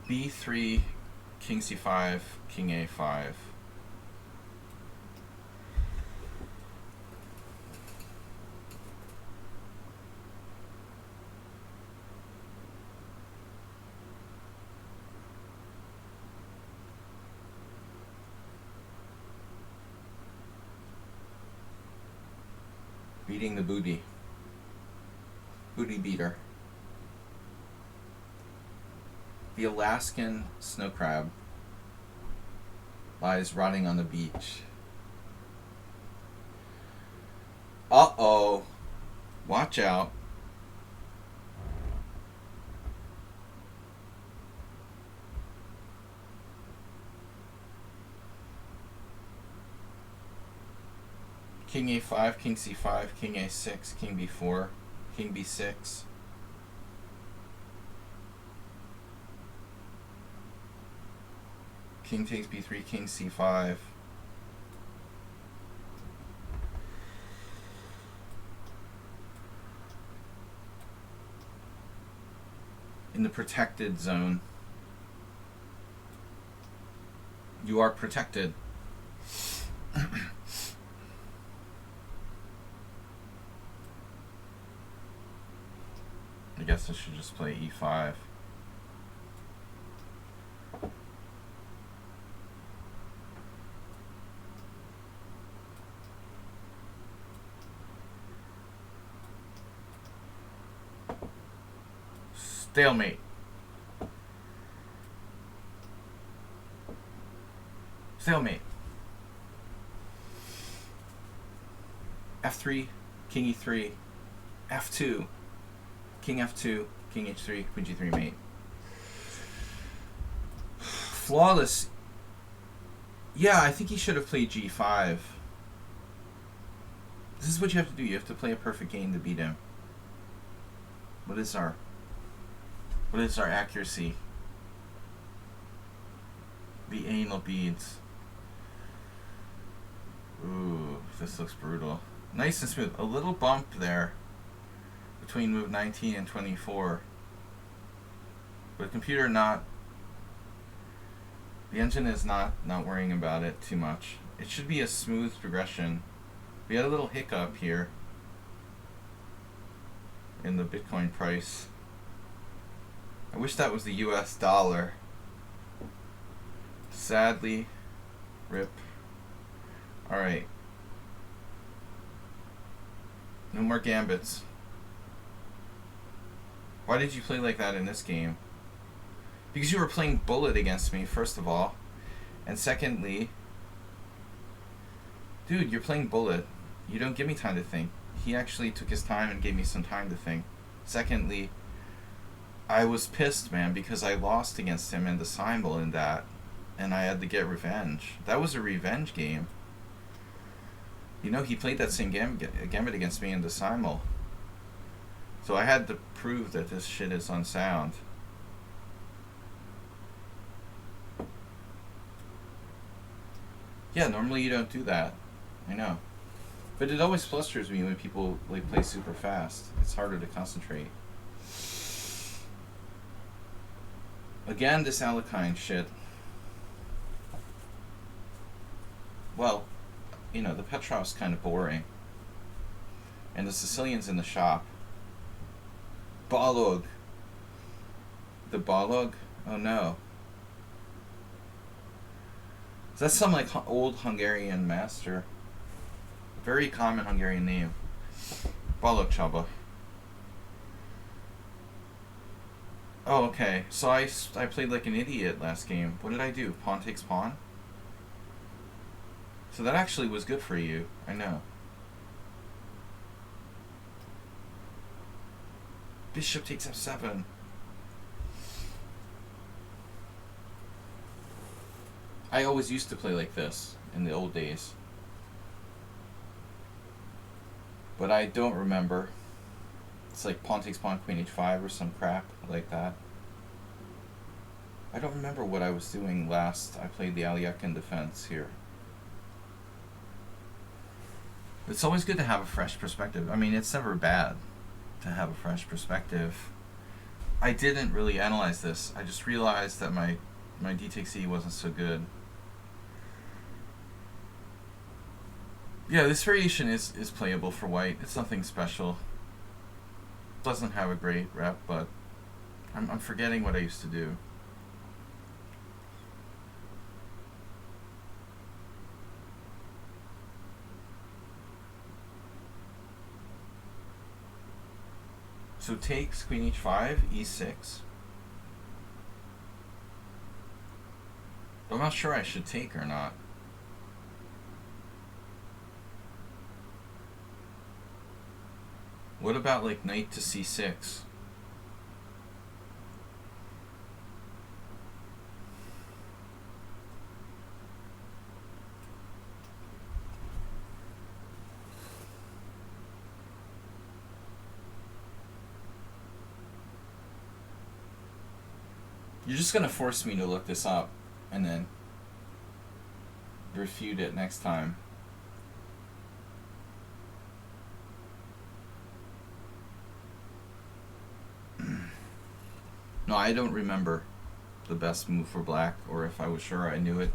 b3, king c5, king a5. Beating the booty. Booty beater. The Alaskan snow crab lies rotting on the beach. Uh-oh. Watch out. King a5, king c5, king a6, king b4, king b6. King takes b3, king c5. In the protected zone. You are protected. I guess I should just play e5. Stalemate. Stalemate. f3, king e3, f2, king f2, king h3, queen g3 mate. Flawless. Yeah, I think he should have played g5. This is what you have to do. You have to play a perfect game to beat him. What is our accuracy? The anal beads. Ooh, this looks brutal. Nice and smooth. A little bump there. between move 19 and 24. But the computer not... The engine is not worrying about it too much. It should be a smooth progression. We had a little hiccup here in the Bitcoin price. I wish that was the US dollar. Sadly, rip. Alright. No more gambits. Why did you play like that in this game? Because you were playing bullet against me, first of all. And secondly, dude, you're playing bullet. You don't give me time to think. He actually took his time and gave me some time to think. Secondly, I was pissed, man, because I lost against him in the Simul in that. And I had to get revenge. That was a revenge game. You know, he played that same gambit against me in the Simul. So I had to prove that this shit is unsound. Yeah, normally you don't do that. I know. But it always flusters me when people like play super fast. It's harder to concentrate. Again, this Alekhine shit. Well, you know, the Petrov's kind of boring. And the Sicilian's in the shop. Balog. The Balog? Oh no. That's some like old Hungarian master. Very common Hungarian name. Balog Csaba. Oh, okay. So I played like an idiot last game. What did I do? Pawn takes pawn? So that actually was good for you. I know. Bishop takes f7. I always used to play like this in the old days. But I don't remember. It's like pawn takes pawn, queen h5 or some crap like that. I don't remember what I was doing last I played the Alekhine defense here. It's always good to have a fresh perspective. I mean, it's never bad to have a fresh perspective. I didn't really analyze this. I just realized that my d takes e wasn't so good. Yeah, this variation is playable for white. It's nothing special. Doesn't have a great rep, but I'm forgetting what I used to do. So takes queen h5, e6. I'm not sure I should take or not. What about like knight to c6? You're just gonna force me to look this up and then refute it next time. No, I don't remember the best move for black, or if I was sure I knew it.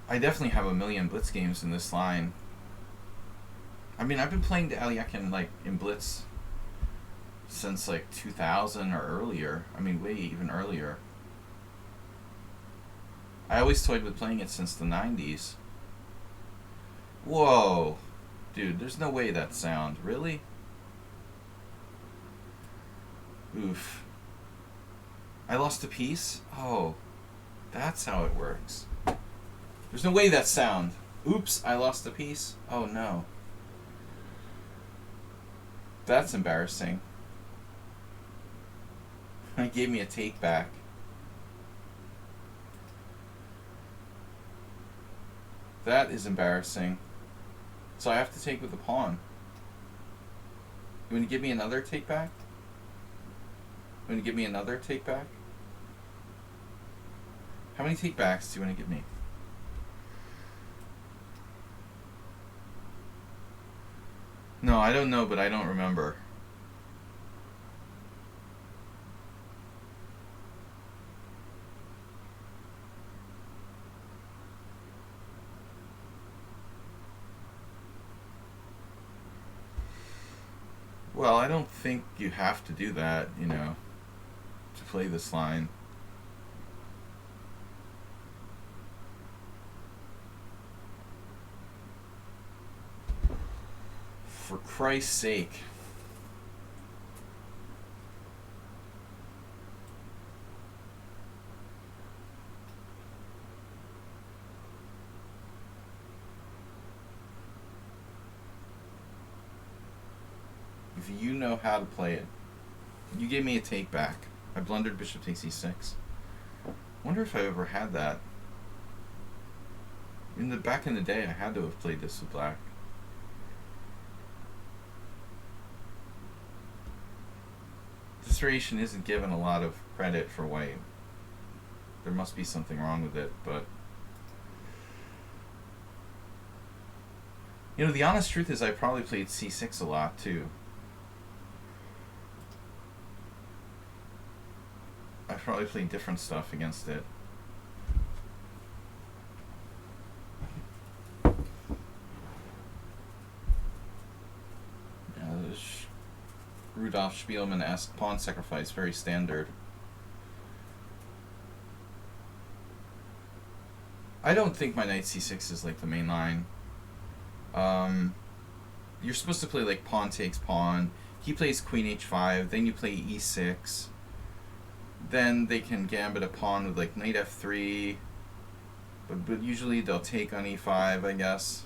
I definitely have a million blitz games in this line. I mean, I've been playing the Alekhine like in blitz since like 2000 or earlier. I mean, way even earlier. I always toyed with playing it since the 90s. Whoa. Dude, there's no way that's sound. Really? Oof. I lost a piece? Oh. That's how it works. There's no way that's sound. Oops, I lost a piece. Oh no. That's embarrassing. It gave me a take back. That is embarrassing. So I have to take with the pawn. You want to give me another take back? You want to give me another take back? How many take backs do you want to give me? No, I don't know, but I don't remember. Well, I don't think you have to do that, you know, to play this line. For Christ's sake. If you know how to play it. You gave me a take back. I blundered bishop takes e6. Wonder if I ever had that. Back in the day, I had to have played this with black. This variation isn't given a lot of credit for white. There must be something wrong with it, but... You know, the honest truth is I probably played c6 a lot, too. I probably played different stuff against it. Yeah, this Rudolf Spielmann-esque pawn sacrifice, very standard. I don't think my knight c6 is like the main line. You're supposed to play like pawn takes pawn. He plays queen h5, then you play e6. Then they can gambit a pawn with like knight f3, but usually they'll take on e5, I guess.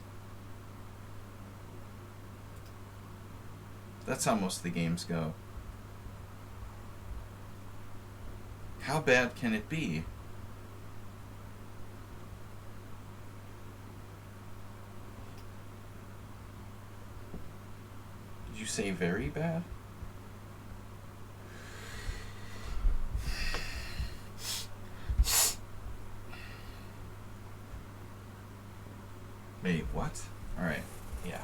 That's how most of the games go. How bad can it be? Did you say very bad? Wait, what? Alright, yeah.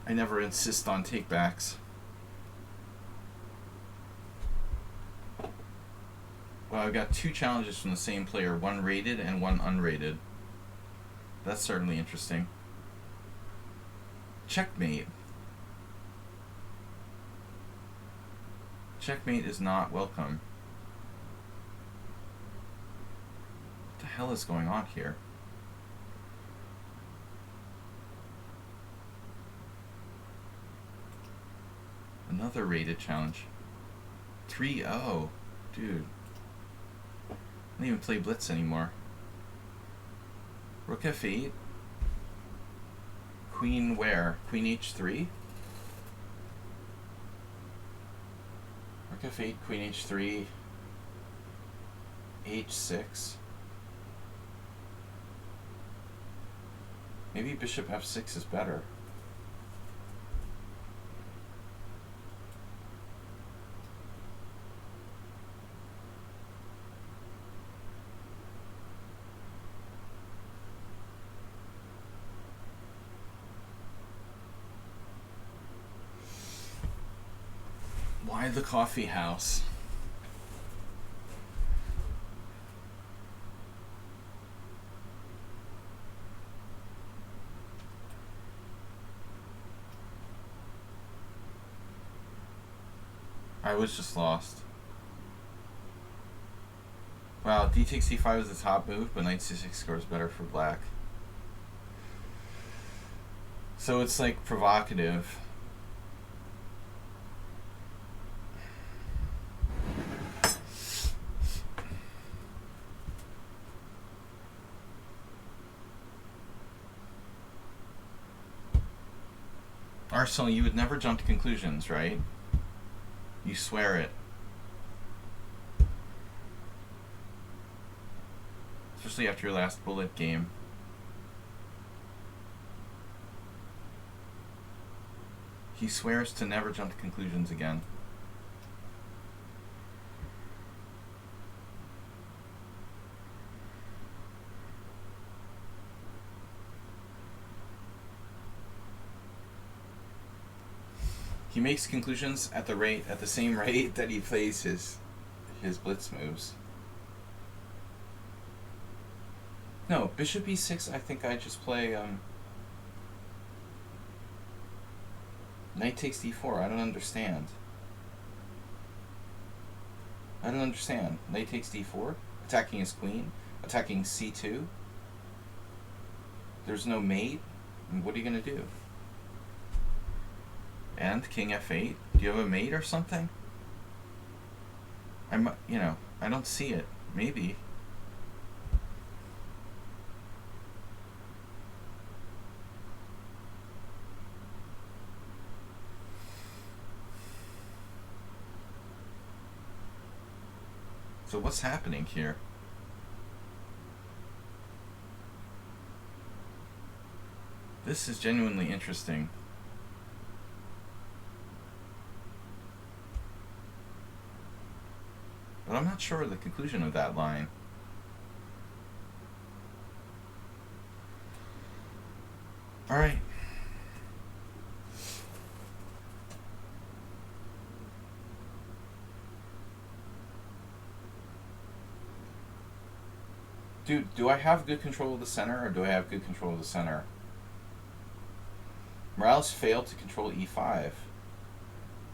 I never insist on takebacks. Well, I've got two challenges from the same player, one rated and one unrated. That's certainly interesting. Checkmate. Checkmate is not welcome. What the hell is going on here? Another rated challenge. 3-0. Dude. I don't even play Blitz anymore. Rook f8. Queen where? Queen h3? Rook f8, queen h3, h6. Maybe bishop f6 is better. Why the coffee house? I was just lost. Wow, d takes c5 is the top move, but knight c6 scores better for black. So it's like provocative. Arsenal, you would never jump to conclusions, right? You swear it. Especially after your last bullet game. He swears to never jump to conclusions again. He makes conclusions at the same rate that he plays his blitz moves. No, bishop e6. I think I just play knight takes d4. I don't understand. Knight takes d4, attacking his queen, attacking c2. There's no mate. And what are you gonna do? And king f8. Do you have a mate or something? I don't see it. Maybe. So what's happening here? This is genuinely interesting. But I'm not sure of the conclusion of that line. All right. Do I have good control of the center, or do I have good control of the center? Morales failed to control e5.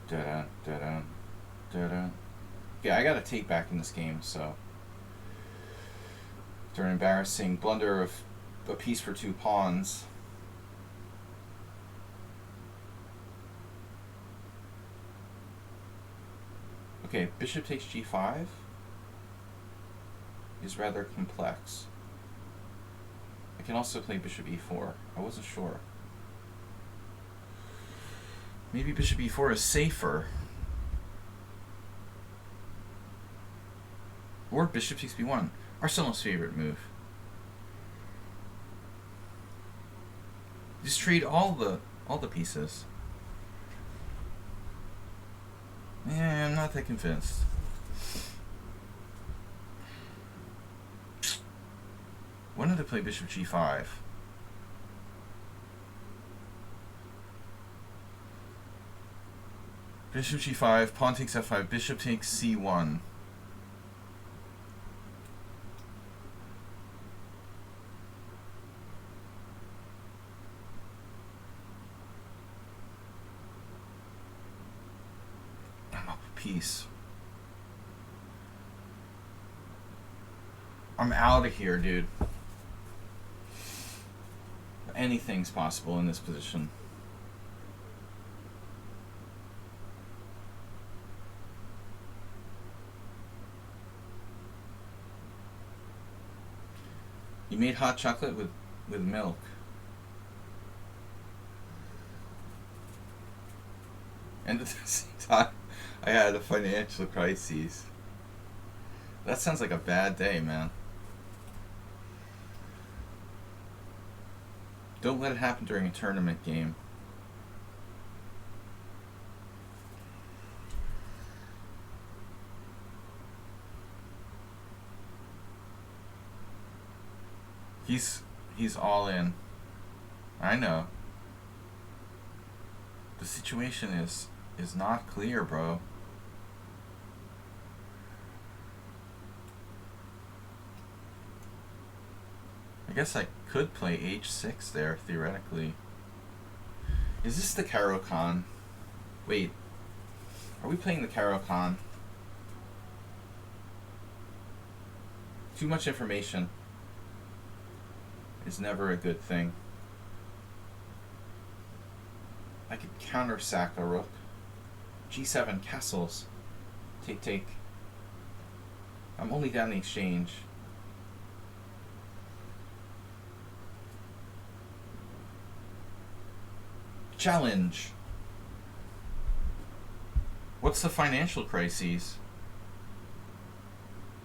Da-da, da-da, da-da. Yeah, I got a take back in this game, so after an embarrassing blunder of a piece for 2 pawns. Okay, bishop takes g5 is rather complex. I can also play bishop e4. I wasn't sure. Maybe bishop e4 is safer. Or bishop takes b1. Arsenal's favorite move. Just trade all the pieces. Yeah, I'm not that convinced. When did I play bishop g5? Bishop g5, pawn takes f5, bishop takes c1. I'm up a piece. I'm out of here, dude. Anything's possible in this position. You made hot chocolate with milk. And at the same time, I had a financial crisis. That sounds like a bad day, man. Don't let it happen during a tournament game. He's all in. I know. The situation is not clear, bro. I guess I could play h6 there, theoretically. Is this the Caro-Kann? Wait. Are we playing the Caro-Kann? Too much information is never a good thing. I could counter-sack a rook. g7, castles. Take, take. I'm only down the exchange. Challenge. What's the financial crises?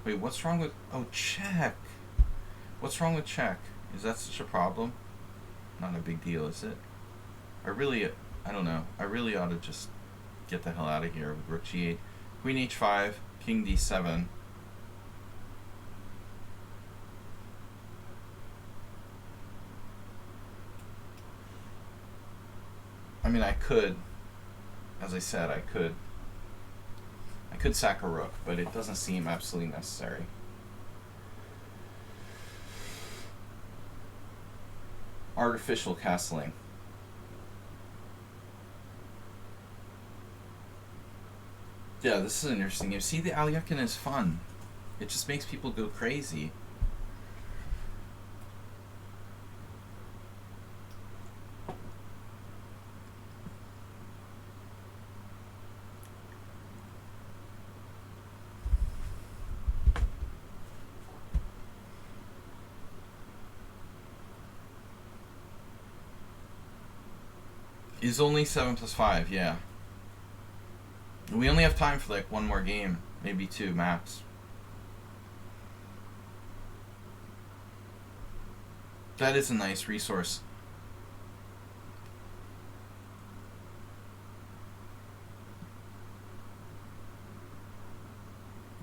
Wait, what's wrong with... Oh, check. What's wrong with check? Is that such a problem? Not a big deal, is it? I don't know. I really ought to just get the hell out of here with rook g8. Queen h5, king d7. I mean, I could as I said, I could sack a rook, but it doesn't seem absolutely necessary. Artificial castling. Yeah, this is an interesting game. See, the Alyakhin is fun. It just makes people go crazy. Is only 7 plus 5, yeah. We only have time for like one more game, maybe two max. That is a nice resource.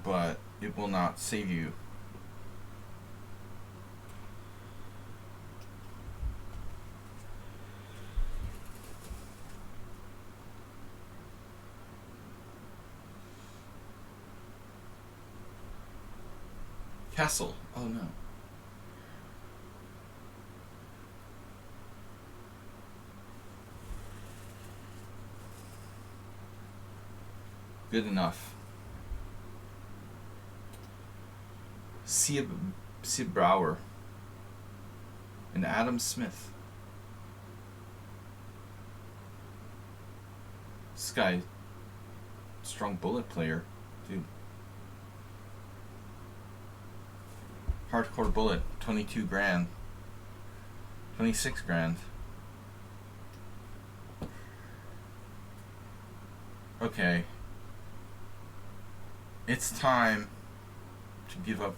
But it will not save you. Castle. Oh no. Good enough. Sid Brower and Adam Smith. This guy, strong bullet player, dude. Hardcore bullet, 22 grand. 26 grand. Okay. It's time to give up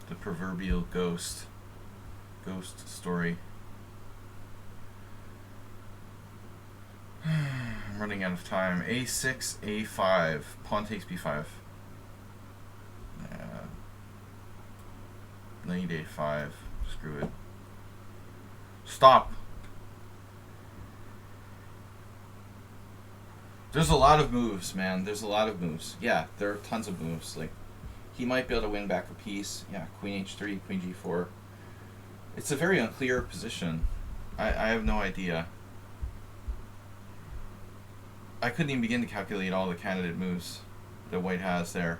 the proverbial ghost story. I'm running out of time. A6, A5. Pawn takes B5. Knight A5. Screw it. Stop. There's a lot of moves, man. There's a lot of moves. Yeah, there are tons of moves. Like, he might be able to win back a piece. Yeah, Queen H3, Queen G4. It's a very unclear position. I have no idea. I couldn't even begin to calculate all the candidate moves that White has there.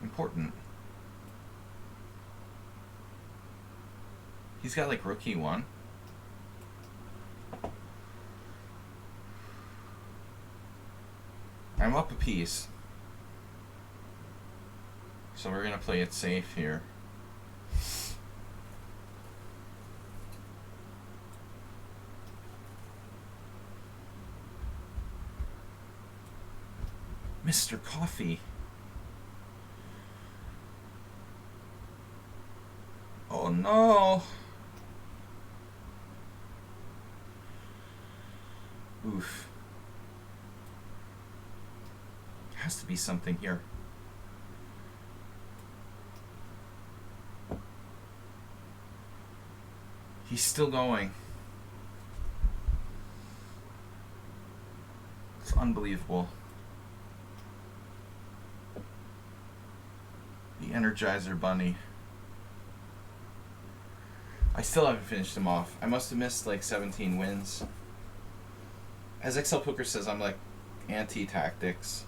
Important. He's got like rook E1. I'm up a piece. So we're gonna play it safe here. Mr. Coffee. Oh no. Oof. Has to be something here. He's still going. It's unbelievable. The Energizer Bunny. I still haven't finished him off. I must have missed like 17 wins. As XL Poker says, I'm like anti-tactics.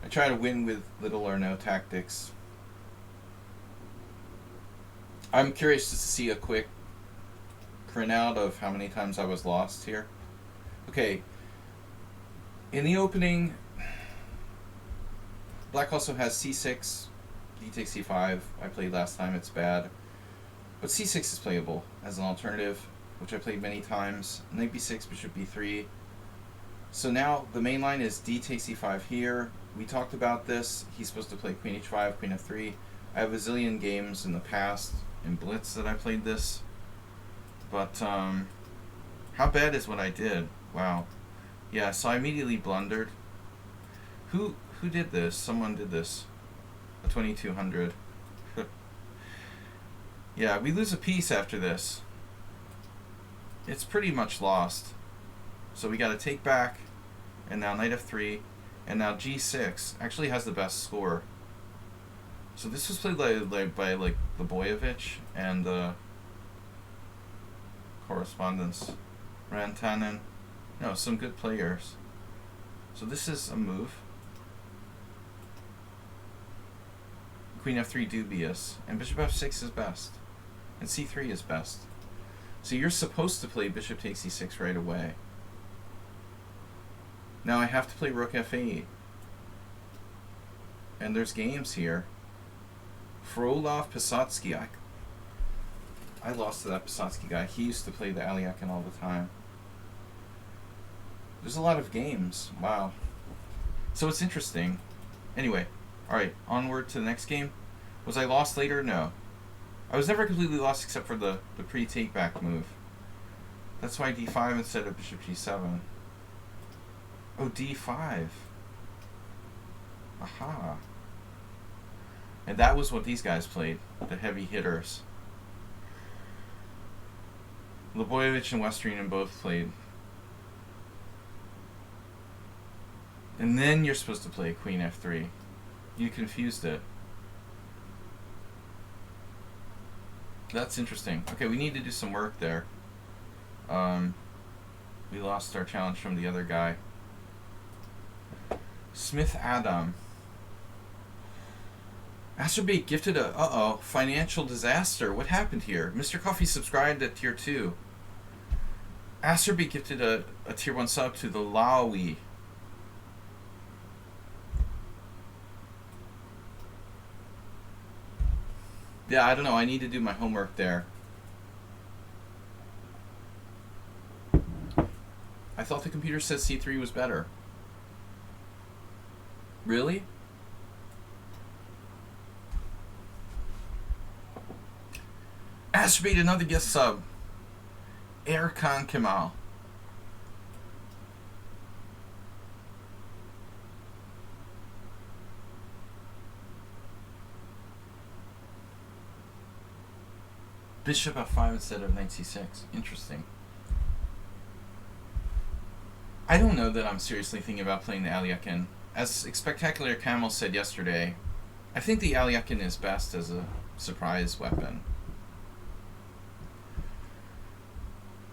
I try to win with little or no tactics. I'm curious just to see a quick printout of how many times I was lost here. Okay. In the opening, Black also has C6, D takes C5. I played last time, it's bad. But C6 is playable as an alternative, which I played many times. Knight B6, Bishop B3. So now the main line is D takes C5 here. We talked about this. He's supposed to play Queen H5, Queen F3. I have a zillion games in the past in Blitz that I played this. But how bad is what I did? Wow. Yeah, so I immediately blundered. Who did this? Someone did this. A 2200. Yeah, we lose a piece after this. It's pretty much lost. So we got to take back, and now knight f3, and now g6 actually has the best score. So this was played by the Boyevich and correspondence. Rantanen. No, some good players. So this is a move. Queen f3 dubious, and bishop f6 is best, and c3 is best. So you're supposed to play bishop takes e6 right away. Now I have to play rook f8. And there's games here. Frolov, Pisatsky. I lost to that Pisatsky guy. He used to play the Aliakin all the time. There's a lot of games. Wow. So it's interesting. Anyway, alright, onward to the next game. Was I lost later? No. I was never completely lost except for the pre-take back move. That's why d5 instead of bishop g7. Oh, d5. Aha. And that was what these guys played, the heavy hitters. Leboyevich and Westerinen both played. And then you're supposed to play queen f3. You confused it. That's interesting. Okay, we need to do some work there. We lost our challenge from the other guy. Smith Adam. Asterbait gifted a financial disaster. What happened here? Mr. Coffee subscribed at tier 2. Asterbait gifted a tier 1 sub to the Lawi. Yeah, I don't know. I need to do my homework there. I thought the computer said c3 was better. Really? Asterbait another guest sub. Erkan Kemal. Bishop f5 instead of knight c6. Interesting. I don't know that I'm seriously thinking about playing the Aliakin. As Spectacular Camel said yesterday, I think the Aliakin is best as a surprise weapon.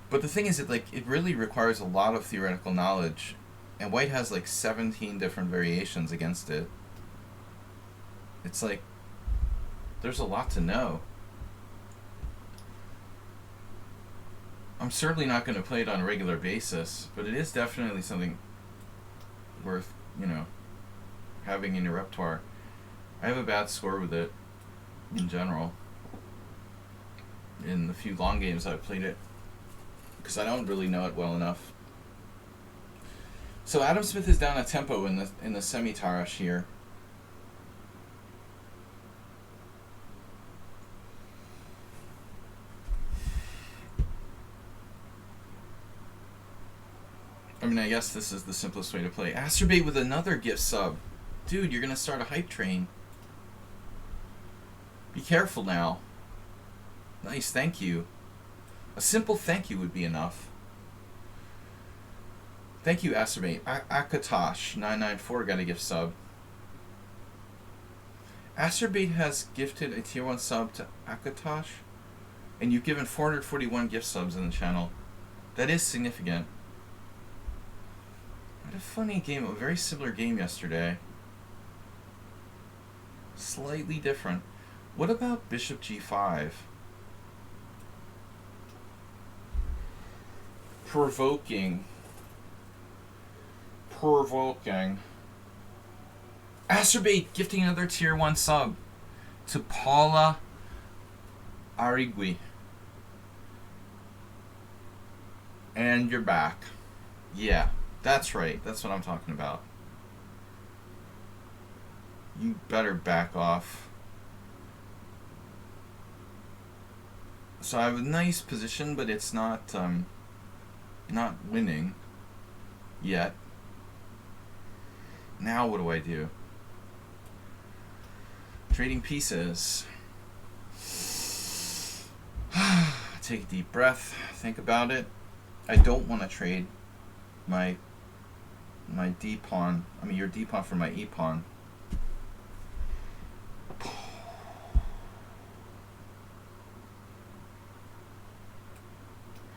But the thing is that it really requires a lot of theoretical knowledge, and white has 17 different variations against it. It's there's a lot to know. I'm certainly not going to play it on a regular basis, but it is definitely something worth, having in your repertoire. I have a bad score with it in general. In the few long games I've played it, because I don't really know it well enough. So Adam Smith is down a tempo in the semi-Tarash here. I mean, I guess this is the simplest way to play. Asterbait with another gift sub. Dude, you're going to start a hype train. Be careful now. Nice, thank you. A simple thank you would be enough. Thank you, Asterbait. Akatosh994 got a gift sub. Asterbait has gifted a tier 1 sub to Akatosh, and you've given 441 gift subs in the channel. That is significant. I had a funny game, a very similar game yesterday. Slightly different. What about bishop g5? Provoking. Asterbait gifting another tier 1 sub to Paula Arigui. And you're back. Yeah, that's right. That's what I'm talking about. You better back off. So I have a nice position, but it's not winning yet. Now what do I do? Trading pieces. Take a deep breath. Think about it. I don't want to trade my D pawn. I mean your D pawn for my E pawn.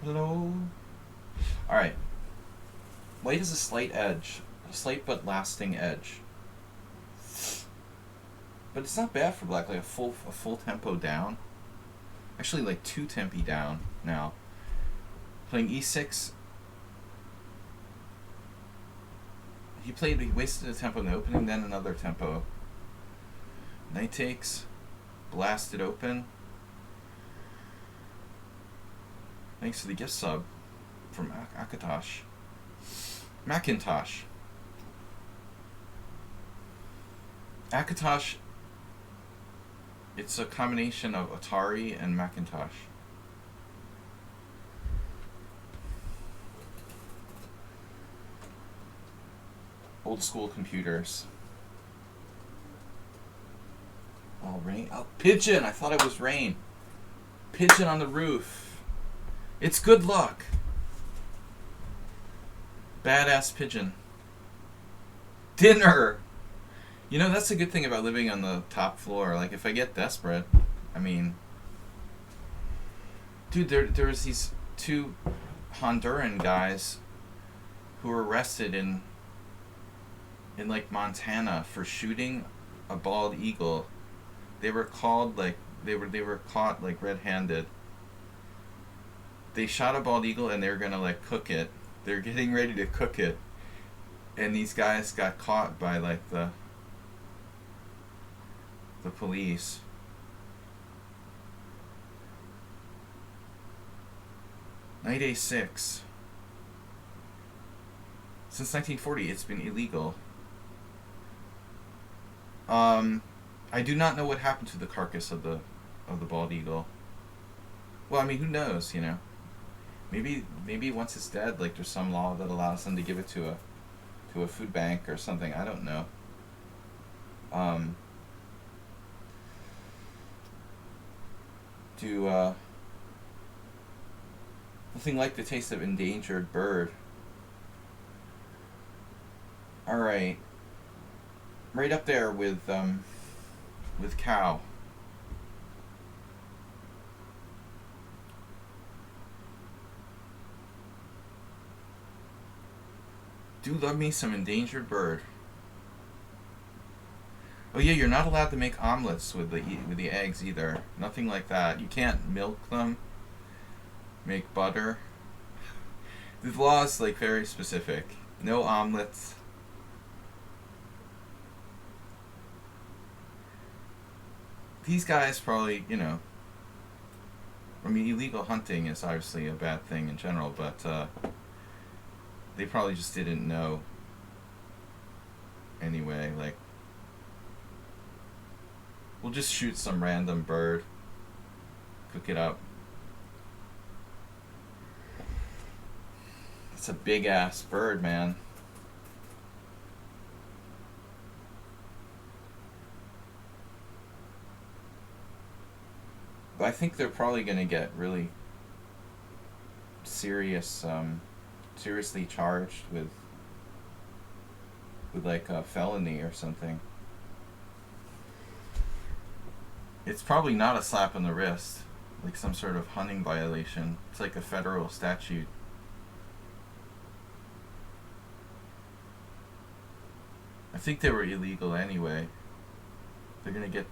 Hello. All right. White has a slight edge, a slight but lasting edge. But it's not bad for black. Like a full tempo down. Actually, like 2 tempi down now. Playing e6. He wasted a tempo in the opening, then another tempo. Knight takes, blasted open. Thanks for the gift sub from Akatosh. Macintosh. Akatosh, it's a combination of Atari and Macintosh. Old school computers. Oh, rain. Oh, pigeon! I thought it was rain. Pigeon on the roof. It's good luck. Badass pigeon. Dinner! You know, that's a good thing about living on the top floor. Like, if I get desperate, I mean... Dude, there was these 2 Honduran guys who were arrested in like Montana for shooting a bald eagle. They were called like they were caught like red-handed. They shot a bald eagle and they were gonna like cook it. They're getting ready to cook it, and these guys got caught by like the police. Knight A6. Since 1940, it's been illegal. I do not know what happened to the carcass of the bald eagle. Well, I mean, who knows, you know? Maybe once it's dead, like there's some law that allows them to give it to a food bank or something. I don't know. Nothing like the taste of endangered bird. All right. Right up there with cow. Do love me some endangered bird. Oh yeah, you're not allowed to make omelets with the eggs either. Nothing like that. You can't milk them. Make butter. The law is like very specific. No omelets. These guys probably, you know, I mean, illegal hunting is obviously a bad thing in general, but they probably just didn't know anyway. Like, we'll just shoot some random bird, cook it up. It's a big ass bird, man. But I think they're probably going to get really seriously charged with like a felony or something. It's probably not a slap on the wrist, like some sort of hunting violation. It's like a federal statute. I think they were illegal anyway. They're going to get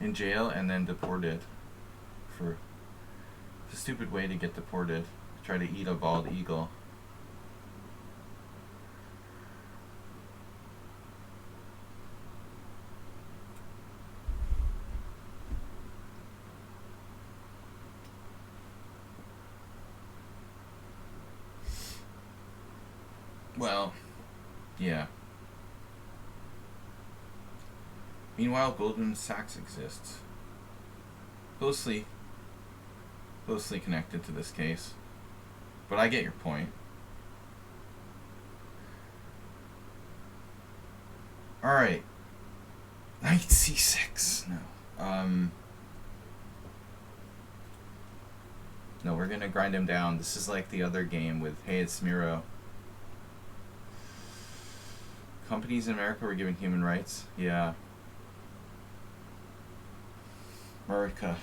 in jail and then deported for it's a stupid way to get deported. Try to eat a bald eagle. Well, yeah. Meanwhile, Goldman Sachs exists. Closely connected to this case. But I get your point. Alright. Knight c6. No. No, we're gonna grind him down. This is like the other game with, hey, it's Miro. Companies in America were given human rights. Yeah. America.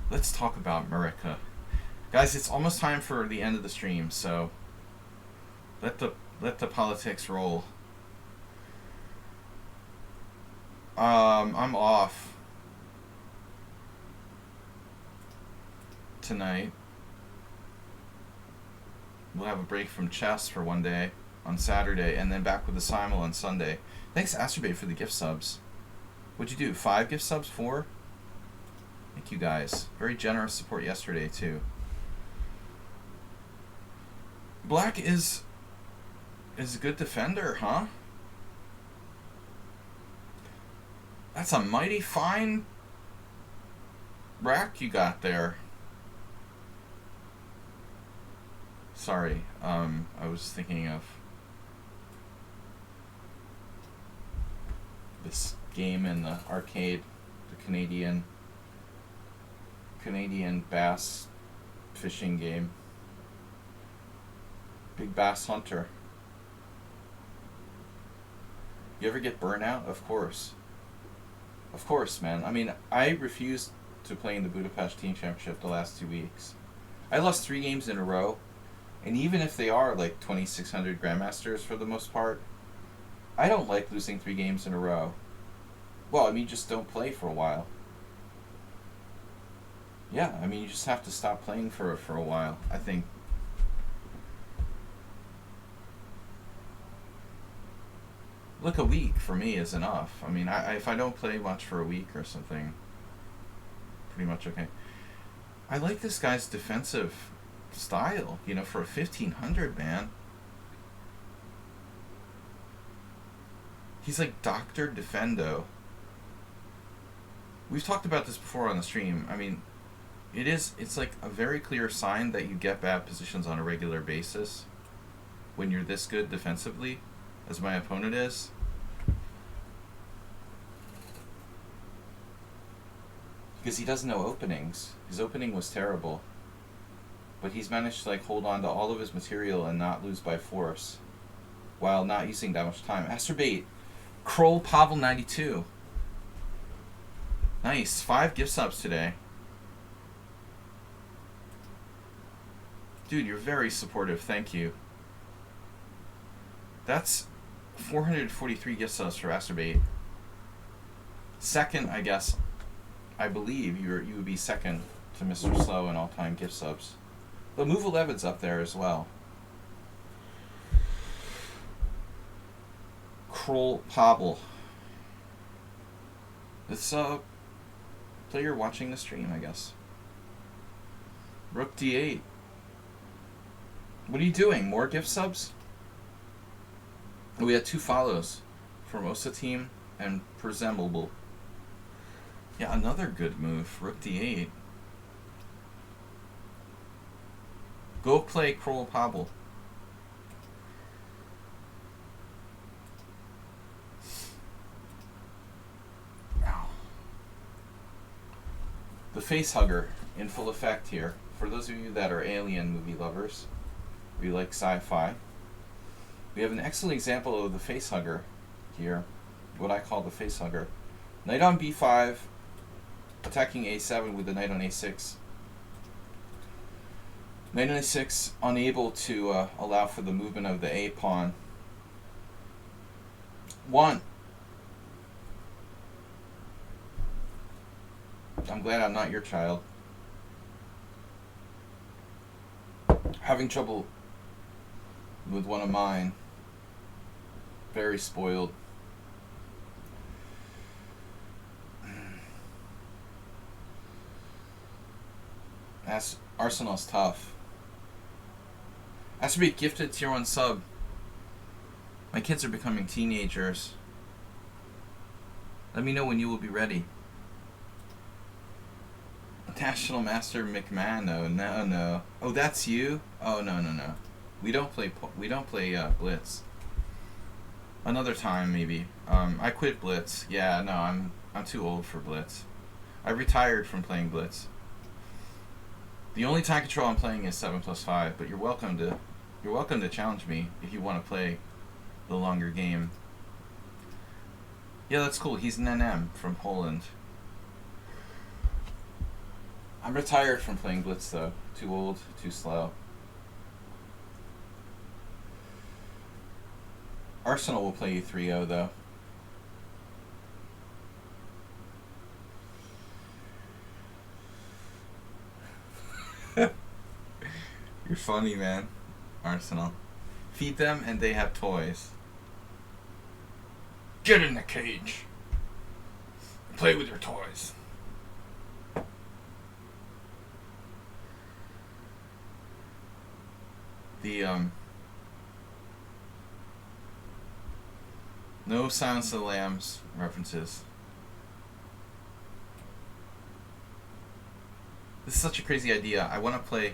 Let's talk about America. Guys, it's almost time for the end of the stream, so let the politics roll. I'm off tonight. We'll have a break from chess for one day on Saturday, and then back with the simul on Sunday. Thanks, Asterbate, for the gift subs. What'd you do? 5 gift subs? 4? Thank you, guys. Very generous support yesterday, too. Black is a good defender, huh? That's a mighty fine rack you got there. Sorry, I was thinking of this game in the arcade, the Canadian bass fishing game. Big Bass Hunter. You ever get burnout? Of course. Of course, man. I mean, I refused to play in the Budapest Team Championship the last 2 weeks. I lost 3 games in a row. And even if they are like 2,600 Grandmasters for the most part, I don't like losing 3 games in a row. Well, I mean, just don't play for a while. Yeah, I mean, you just have to stop playing for a while, I think. Look, a week for me is enough. I mean, if I don't play much for a week or something, pretty much okay. I like this guy's defensive style, you know, for a 1,500, man. He's like Dr. Defendo. We've talked about this before on the stream. I mean, it's like a very clear sign that you get bad positions on a regular basis when you're this good defensively, as my opponent is. Because he doesn't know openings. His opening was terrible. But he's managed to like hold on to all of his material and not lose by force while not using that much time. Asterbate, Kroll Pavel 92. Nice. 5 gift subs today. Dude, you're very supportive. Thank you. That's 443 gift subs for Asterbate. Second, I guess, I believe you would be second to Mr. Slow in all-time gift subs. But Move 11's up there as well. Kroll Pavel. It's a player watching the stream, I guess. Rook D8. What are you doing? More gift subs? We had 2 follows from Osa Team and Presumable. Yeah, another good move. Rook D8. Go play Kroll Pavel. Ow. The face hugger in full effect here. For those of you that are Alien movie lovers, we like sci-fi. We have an excellent example of the face hugger here. What I call the face hugger. Knight on B5, attacking A7 with the knight on A6. Knight on A6, unable to allow for the movement of the A pawn. 1. I'm glad I'm not your child. Having trouble with one of mine. Very spoiled. Arsenal's tough. Has to be gifted tier 1 sub. My kids are becoming teenagers. Let me know when you will be ready. National Master McMahon. No. Oh, that's you? Oh, no. We don't play Blitz. Another time, maybe. I quit Blitz. Yeah, no, I'm too old for Blitz. I retired from playing Blitz. The only time control I'm playing is 7+5, but you're welcome to challenge me if you want to play the longer game. Yeah, that's cool. He's an NM from Poland. I'm retired from playing Blitz though. Too old, too slow. Arsenal will play you 3-0 though. You're funny, man. Arsenal. Feed them and they have toys. Get in the cage. Play with your toys. The no Silence of the Lambs references. This is such a crazy idea. I want to play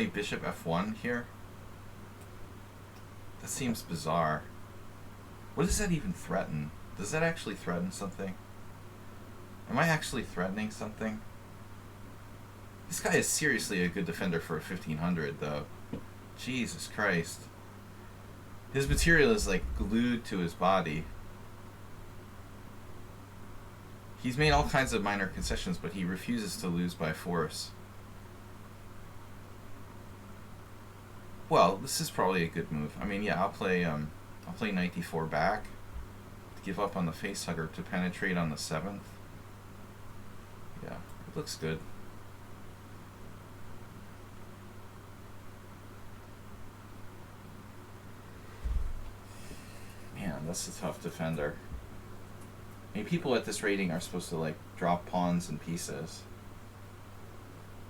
Bishop F1 here. That seems bizarre. What does that even threaten? Does that actually threaten something? Am I actually threatening something? This guy is seriously a good defender for a 1500 though. Jesus Christ. His material is like glued to his body. He's made all kinds of minor concessions, but he refuses to lose by force. Well, this is probably a good move. I mean, yeah, I'll play knight d4 back to give up on the facehugger to penetrate on the 7th. Yeah, it looks good. Man, that's a tough defender. I mean, people at this rating are supposed to like drop pawns and pieces.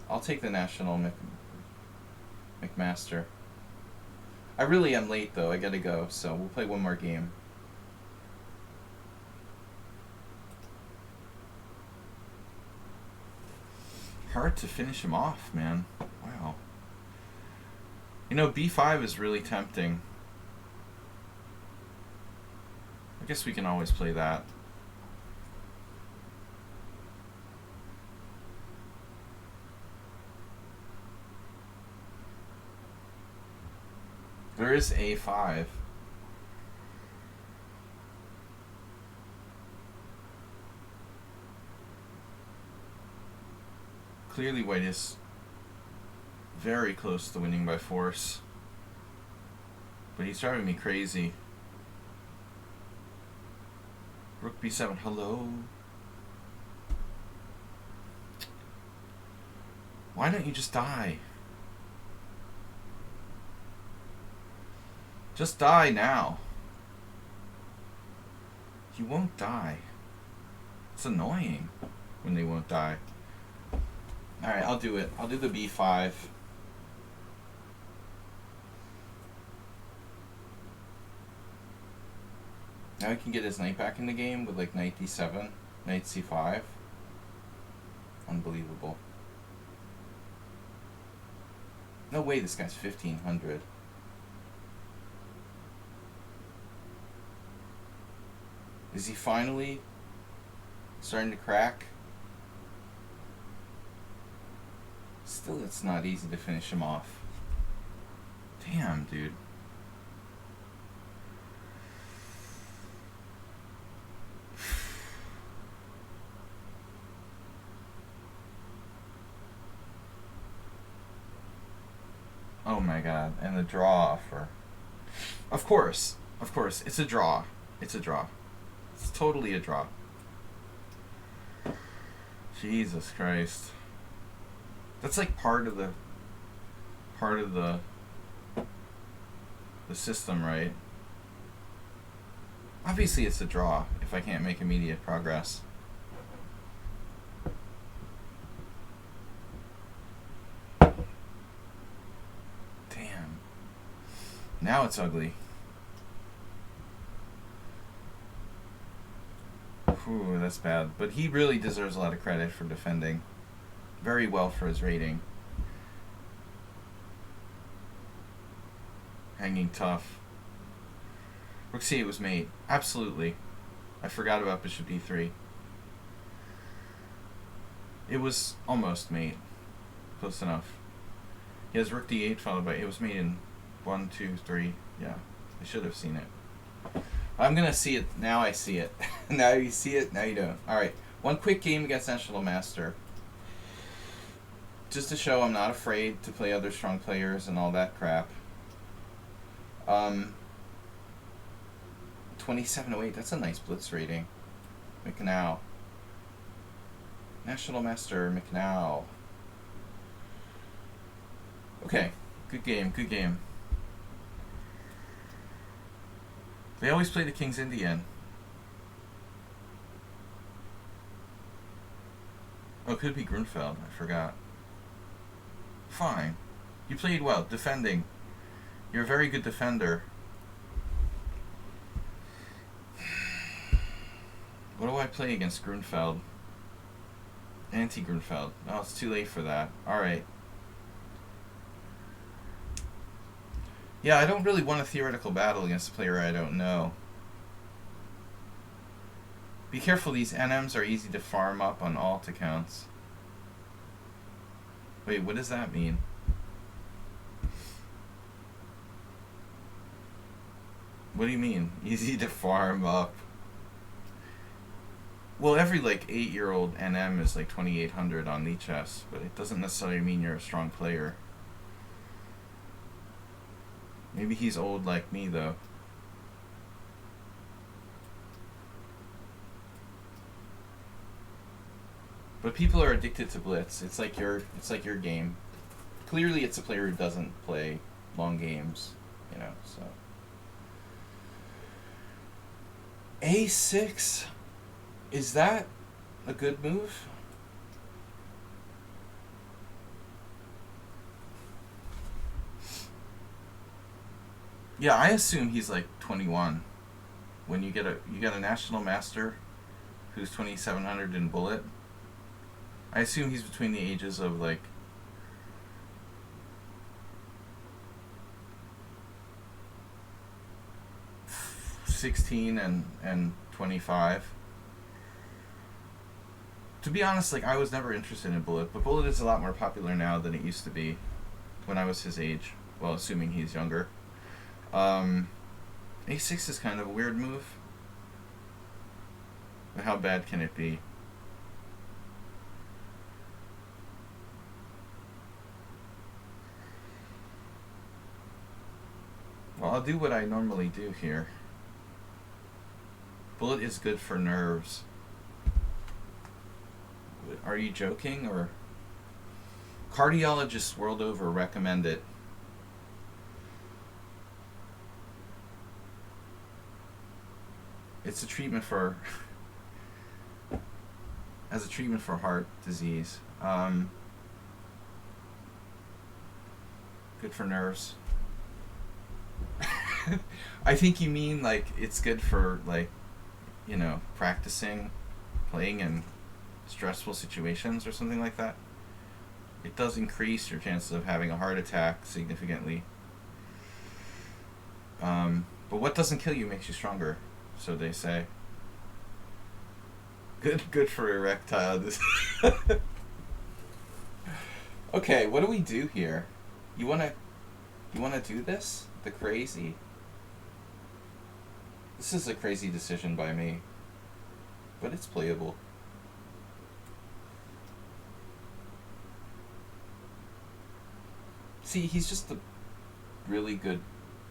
I'll take the National McMaster. I really am late though. I gotta go, so we'll play one more game. Hard to finish him off, man. Wow. You know, b5 is really tempting. I guess we can always play that. There is a5. Clearly white is very close to winning by force. But he's driving me crazy. Rook b7, hello? Why don't you just die? Just die now. You won't die. It's annoying when they won't die. Alright, I'll do it. I'll do the b5. Now he can get his knight back in the game with like knight d7, knight c5. Unbelievable. No way this guy's 1500. Is he finally starting to crack? Still, it's not easy to finish him off. Damn, dude. Oh my god, and the draw offer. Of course, it's a draw. It's a draw. It's totally a draw. Jesus Christ. That's like part of the system, right? Obviously it's a draw if I can't make immediate progress. Damn. Now it's ugly. Ooh, that's bad. But he really deserves a lot of credit for defending very well for his rating. Hanging tough. Rook c8 was mate. Absolutely. I forgot about bishop d3. It was almost mate. Close enough. He has rook d8 followed by... It was made in 1, 2, 3. Yeah. I should have seen it. I'm going to see it. Now I see it. Now you see it. Now you don't. Alright. One quick game against National Master. Just to show I'm not afraid to play other strong players and all that crap. 2708. That's a nice blitz rating. McNow. National Master McNow. Okay. Good game. Good game. They always play the King's Indian. Oh, it could be Grunfeld. I forgot. Fine. You played well. Defending. You're a very good defender. What do I play against Grunfeld? Anti-Grunfeld. No, it's too late for that. Alright. Yeah, I don't really want a theoretical battle against a player I don't know. Be careful, these NMs are easy to farm up on alt accounts. Wait, what does that mean? What do you mean? Easy to farm up? Well, every like 8-year-old NM is like 2800 on lichess, but it doesn't necessarily mean you're a strong player. Maybe he's old like me though. But people are addicted to blitz. It's like your game. Clearly it's a player who doesn't play long games, you know, so. A6, is that a good move? Yeah, I assume he's like 21. When you get a national master who's 2700 in bullet, I assume he's between the ages of like 16 and 25. To be honest, like I was never interested in bullet, but bullet is a lot more popular now than it used to be when I was his age. Well, assuming he's younger. A6 is kind of a weird move. But how bad can it be? Well, I'll do what I normally do here. Bullet is good for nerves. Are you joking, or? Cardiologists world over recommend it. It's a treatment for as a treatment for heart disease. Good for nerves. I think you mean like it's good for like, you know, practicing playing in stressful situations or something like that. It does increase your chances of having a heart attack significantly. But what doesn't kill you makes you stronger, so they say. Good for erectile. Okay, what do we do here? You wanna do this? The crazy. This is a crazy decision by me, but it's playable. See, he's just a really good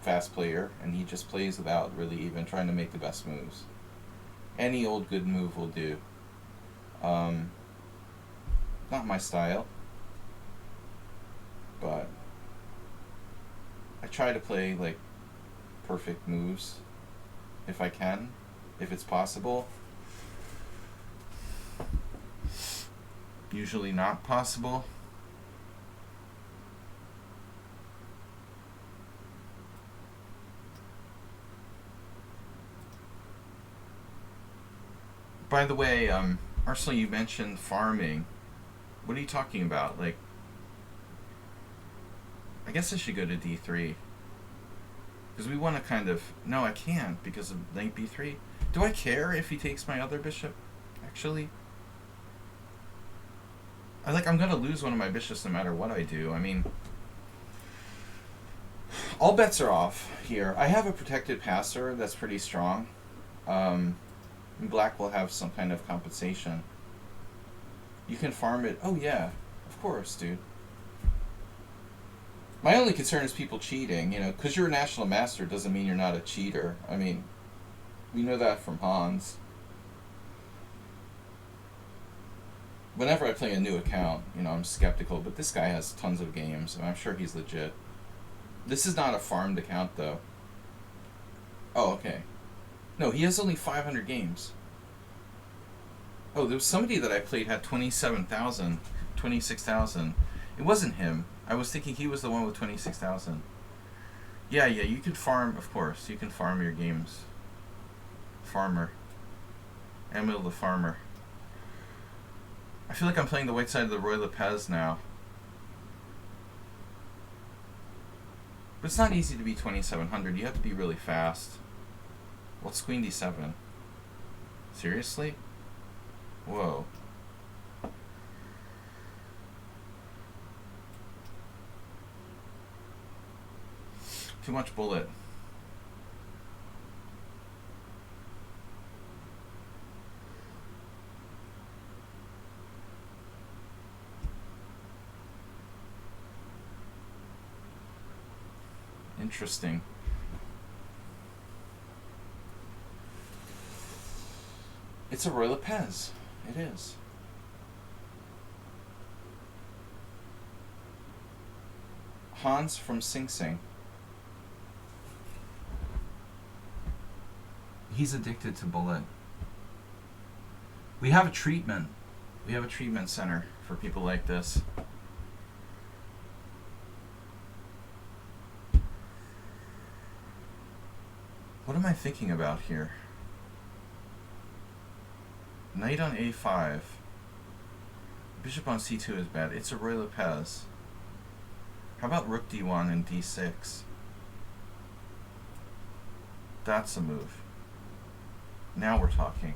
fast player, and he just plays without really even trying to make the best moves. Any old good move will do. Not my style, but I try to play like perfect moves if I can, if it's possible. Usually not possible. By the way, Arsenal, you mentioned farming. What are you talking about? Like, I guess I should go to D3. Because we want to kind of... No, I can't because of knight b3. Do I care if he takes my other bishop? Actually? I'm going to lose one of my bishops no matter what I do. I mean... All bets are off here. I have a protected passer that's pretty strong. Black will have some kind of compensation. You can farm it. Oh, yeah. Of course, dude. My only concern is people cheating, you know, because you're a national master doesn't mean you're not a cheater. I mean, we know that from Hans. Whenever I play a new account, you know, I'm skeptical, but this guy has tons of games, and I'm sure he's legit. This is not a farmed account, though. Oh, okay. No, he has only 500 games. Oh, there was somebody that I played had 27,000, 26,000. It wasn't him. I was thinking he was the one with 26,000. Yeah, you can farm, of course. You can farm your games. Farmer. Emil the Farmer. I feel like I'm playing the white side of the Roy Lopez now. But it's not easy to be 2,700. You have to be really fast. What's Queen D7? Seriously? Whoa. Too much bullet. Interesting. It's a Roy Lopez. It is. Hans from Sing Sing. He's addicted to bullet. We have a treatment. We have a treatment center for people like this. What am I thinking about here? Knight on a5. Bishop on c2 is bad. It's a Roy Lopez. How about rook d1 and d6? That's a move. Now we're talking.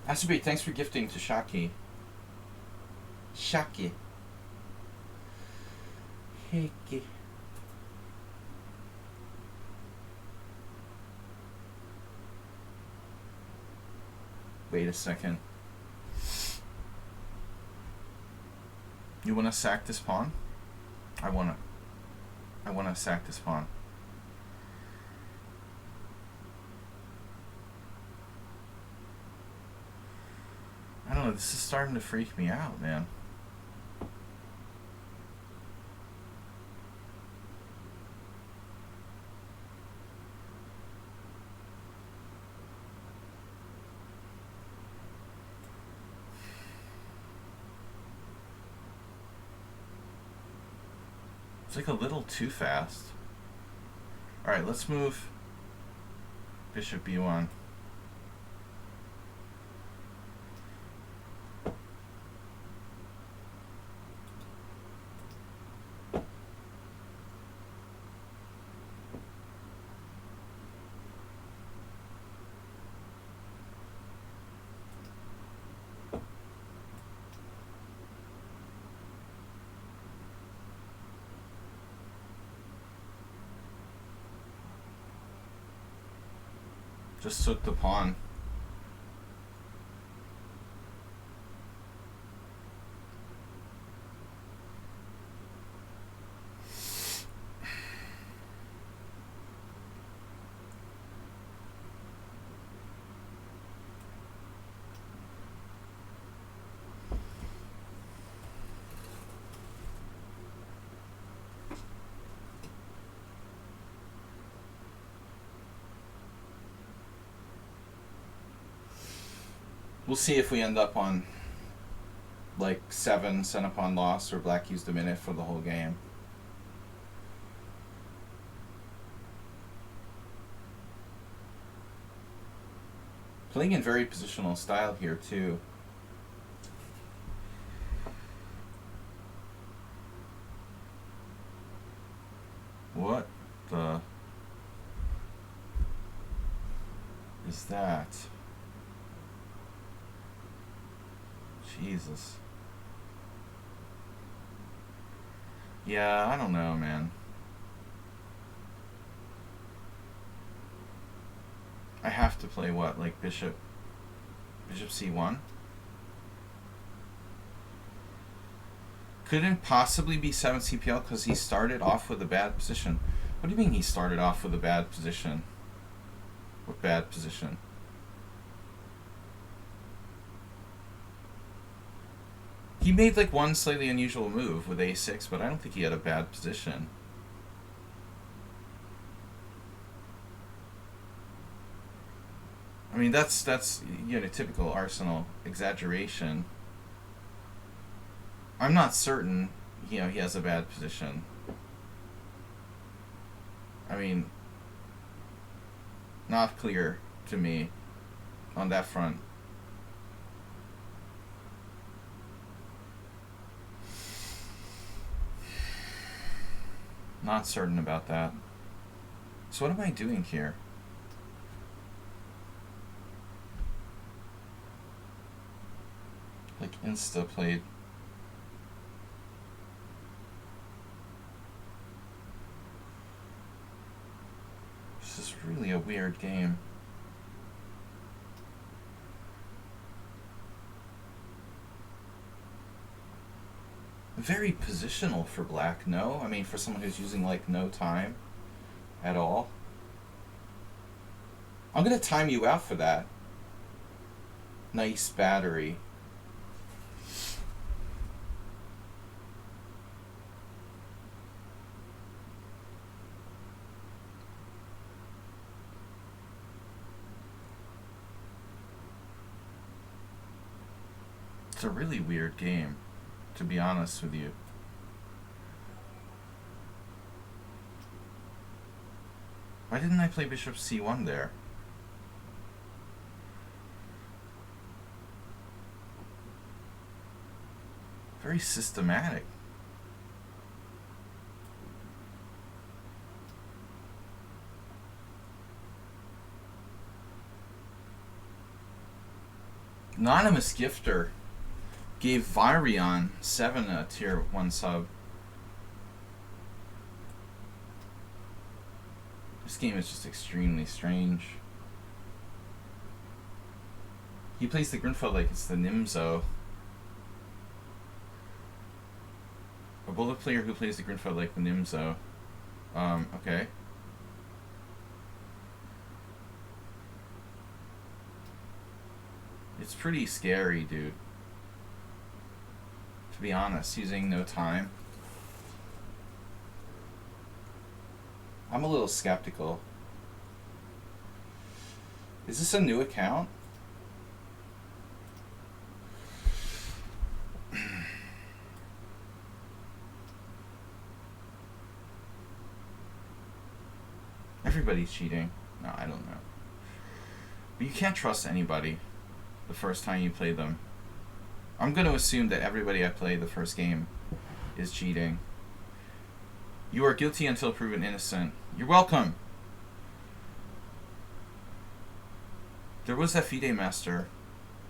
Astrobate, thanks for gifting to Shaki. Shaki. Heiki. Wait a second. You want to sack this pawn? I want to sack this pawn. I don't know, this is starting to freak me out, man. It's like a little too fast. Alright, let's move Bishop b1. Just took the pawn. We'll see if we end up on like 7 cent pawn loss or black used a minute for the whole game. Playing in very positional style here too. What the is that? Jesus. Yeah, I don't know, man. I have to play what? Like bishop c1? Couldn't possibly be 7 CPL because he started off with a bad position. What do you mean he started off with a bad position? What bad position? He made like one slightly unusual move with a6, but I don't think he had a bad position. I mean, that's typical Arsenal exaggeration. I'm not certain, he has a bad position. I mean, not clear to me on that front. Not certain about that. So what am I doing here? Like insta played. This is really a weird game. Very positional for black, no? I mean, for someone who's using like no time at all. I'm gonna time you out for that. Nice battery. It's a really weird game, to be honest with you. Why didn't I play bishop c1 there? Very systematic. Anonymous Gifter gave Virion 7 a tier 1 sub. This game is just extremely strange. He plays the Grinfeld like it's the Nimzo. A bullet player who plays the Grinfeld like the Nimzo. Okay. It's pretty scary, dude. To be honest, using no time. I'm a little skeptical. Is this a new account? Everybody's cheating. No, I don't know. But you can't trust anybody the first time you play them. I'm going to assume that everybody I play the first game is cheating. You are guilty until proven innocent. You're welcome. There was that FIDE master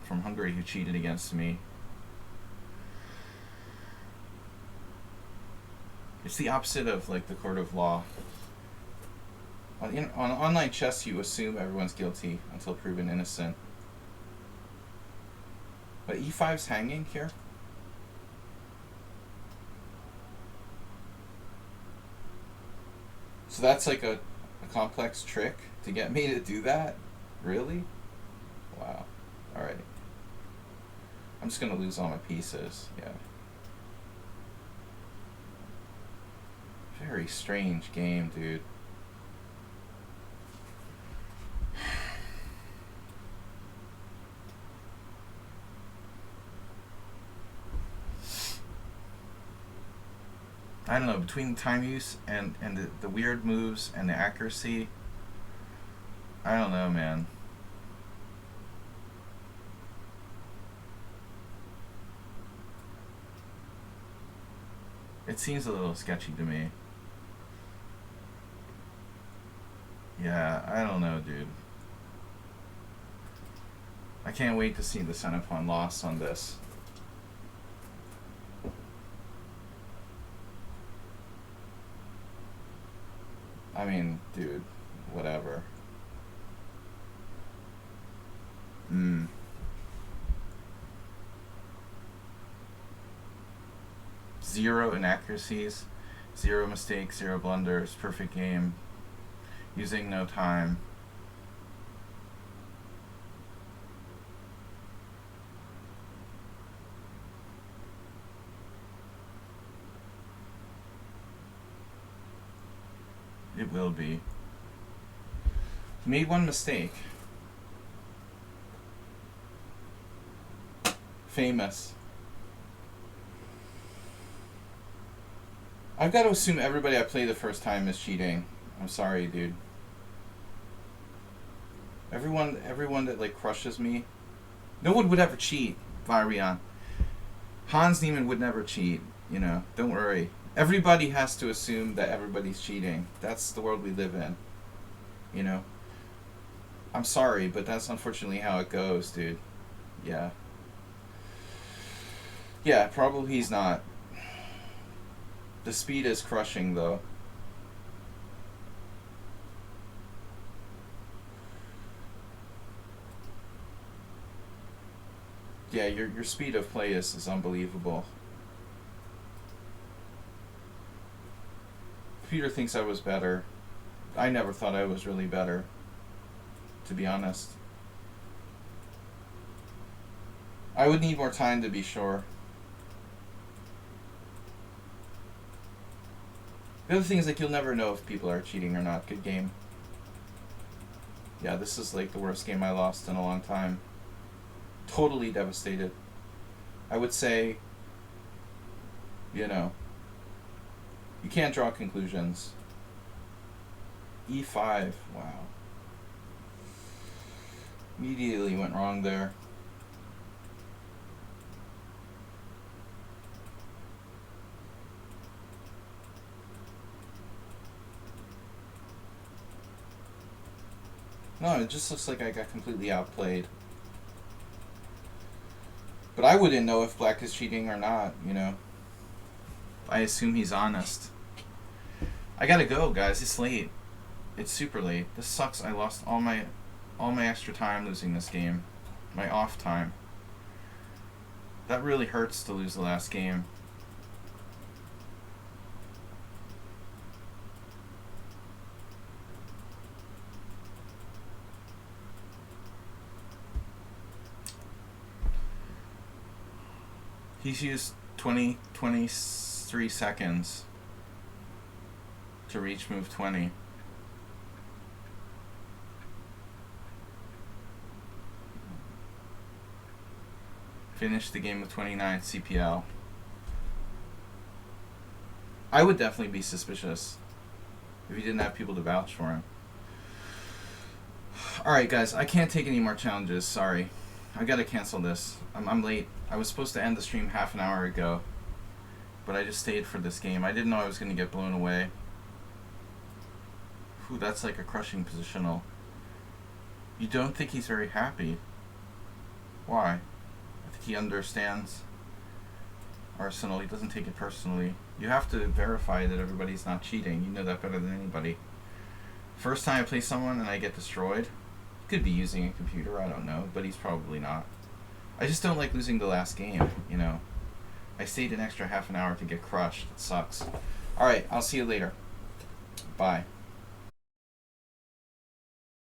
from Hungary who cheated against me. It's the opposite of like the court of law. On online chess, you assume everyone's guilty until proven innocent. But e5's hanging here. So that's like a complex trick to get me to do that? Really? Wow. Alright. I'm just gonna lose all my pieces. Yeah. Very strange game, dude. I don't know, between time use and the weird moves and the accuracy, I don't know, man. It seems a little sketchy to me. Yeah, I don't know, dude. I can't wait to see the center pawn loss on this. I mean, dude, whatever. 0 inaccuracies, 0 mistakes, 0 blunders, perfect game, using no time. It will be. Made one mistake. Famous. I've got to assume everybody I play the first time is cheating. I'm sorry, dude. Everyone that like crushes me. No one would ever cheat, Varian. Hans Niemann would never cheat, you know. Don't worry. Everybody has to assume that everybody's cheating. That's the world we live in. You know? I'm sorry, but that's unfortunately how it goes, dude. Yeah. Yeah, probably he's not. The speed is crushing, though. Yeah, your speed of play is unbelievable. Peter thinks I was better. I never thought I was really better, to be honest. I would need more time to be sure. The other thing is, like, you'll never know if people are cheating or not. Good game. Yeah, this is like the worst game I lost in a long time. Totally devastated. I would say, you know, you can't draw conclusions. E5, wow. Immediately went wrong there. No, it just looks like I got completely outplayed. But I wouldn't know if Black is cheating or not, you know. I assume he's honest. I gotta go, guys. It's late. It's super late. This sucks. I lost all my extra time losing this game. My off time. That really hurts to lose the last game. He's used 23 seconds to reach move 20. Finished the game with 29 CPL. I would definitely be suspicious if he didn't have people to vouch for him. Alright, guys, I can't take any more challenges. Sorry. I gotta cancel this. I'm late. I was supposed to end the stream half an hour ago, but I just stayed for this game. I didn't know I was gonna get blown away. Whew, that's like a crushing positional. You don't think he's very happy? Why? I think he understands Arsenal. He doesn't take it personally. You have to verify that everybody's not cheating. You know that better than anybody. First time I play someone and I get destroyed. Could be using a computer, I don't know, but he's probably not. I just don't like losing the last game, you know. I stayed an extra half an hour to get crushed. It sucks. Alright, I'll see you later. Bye.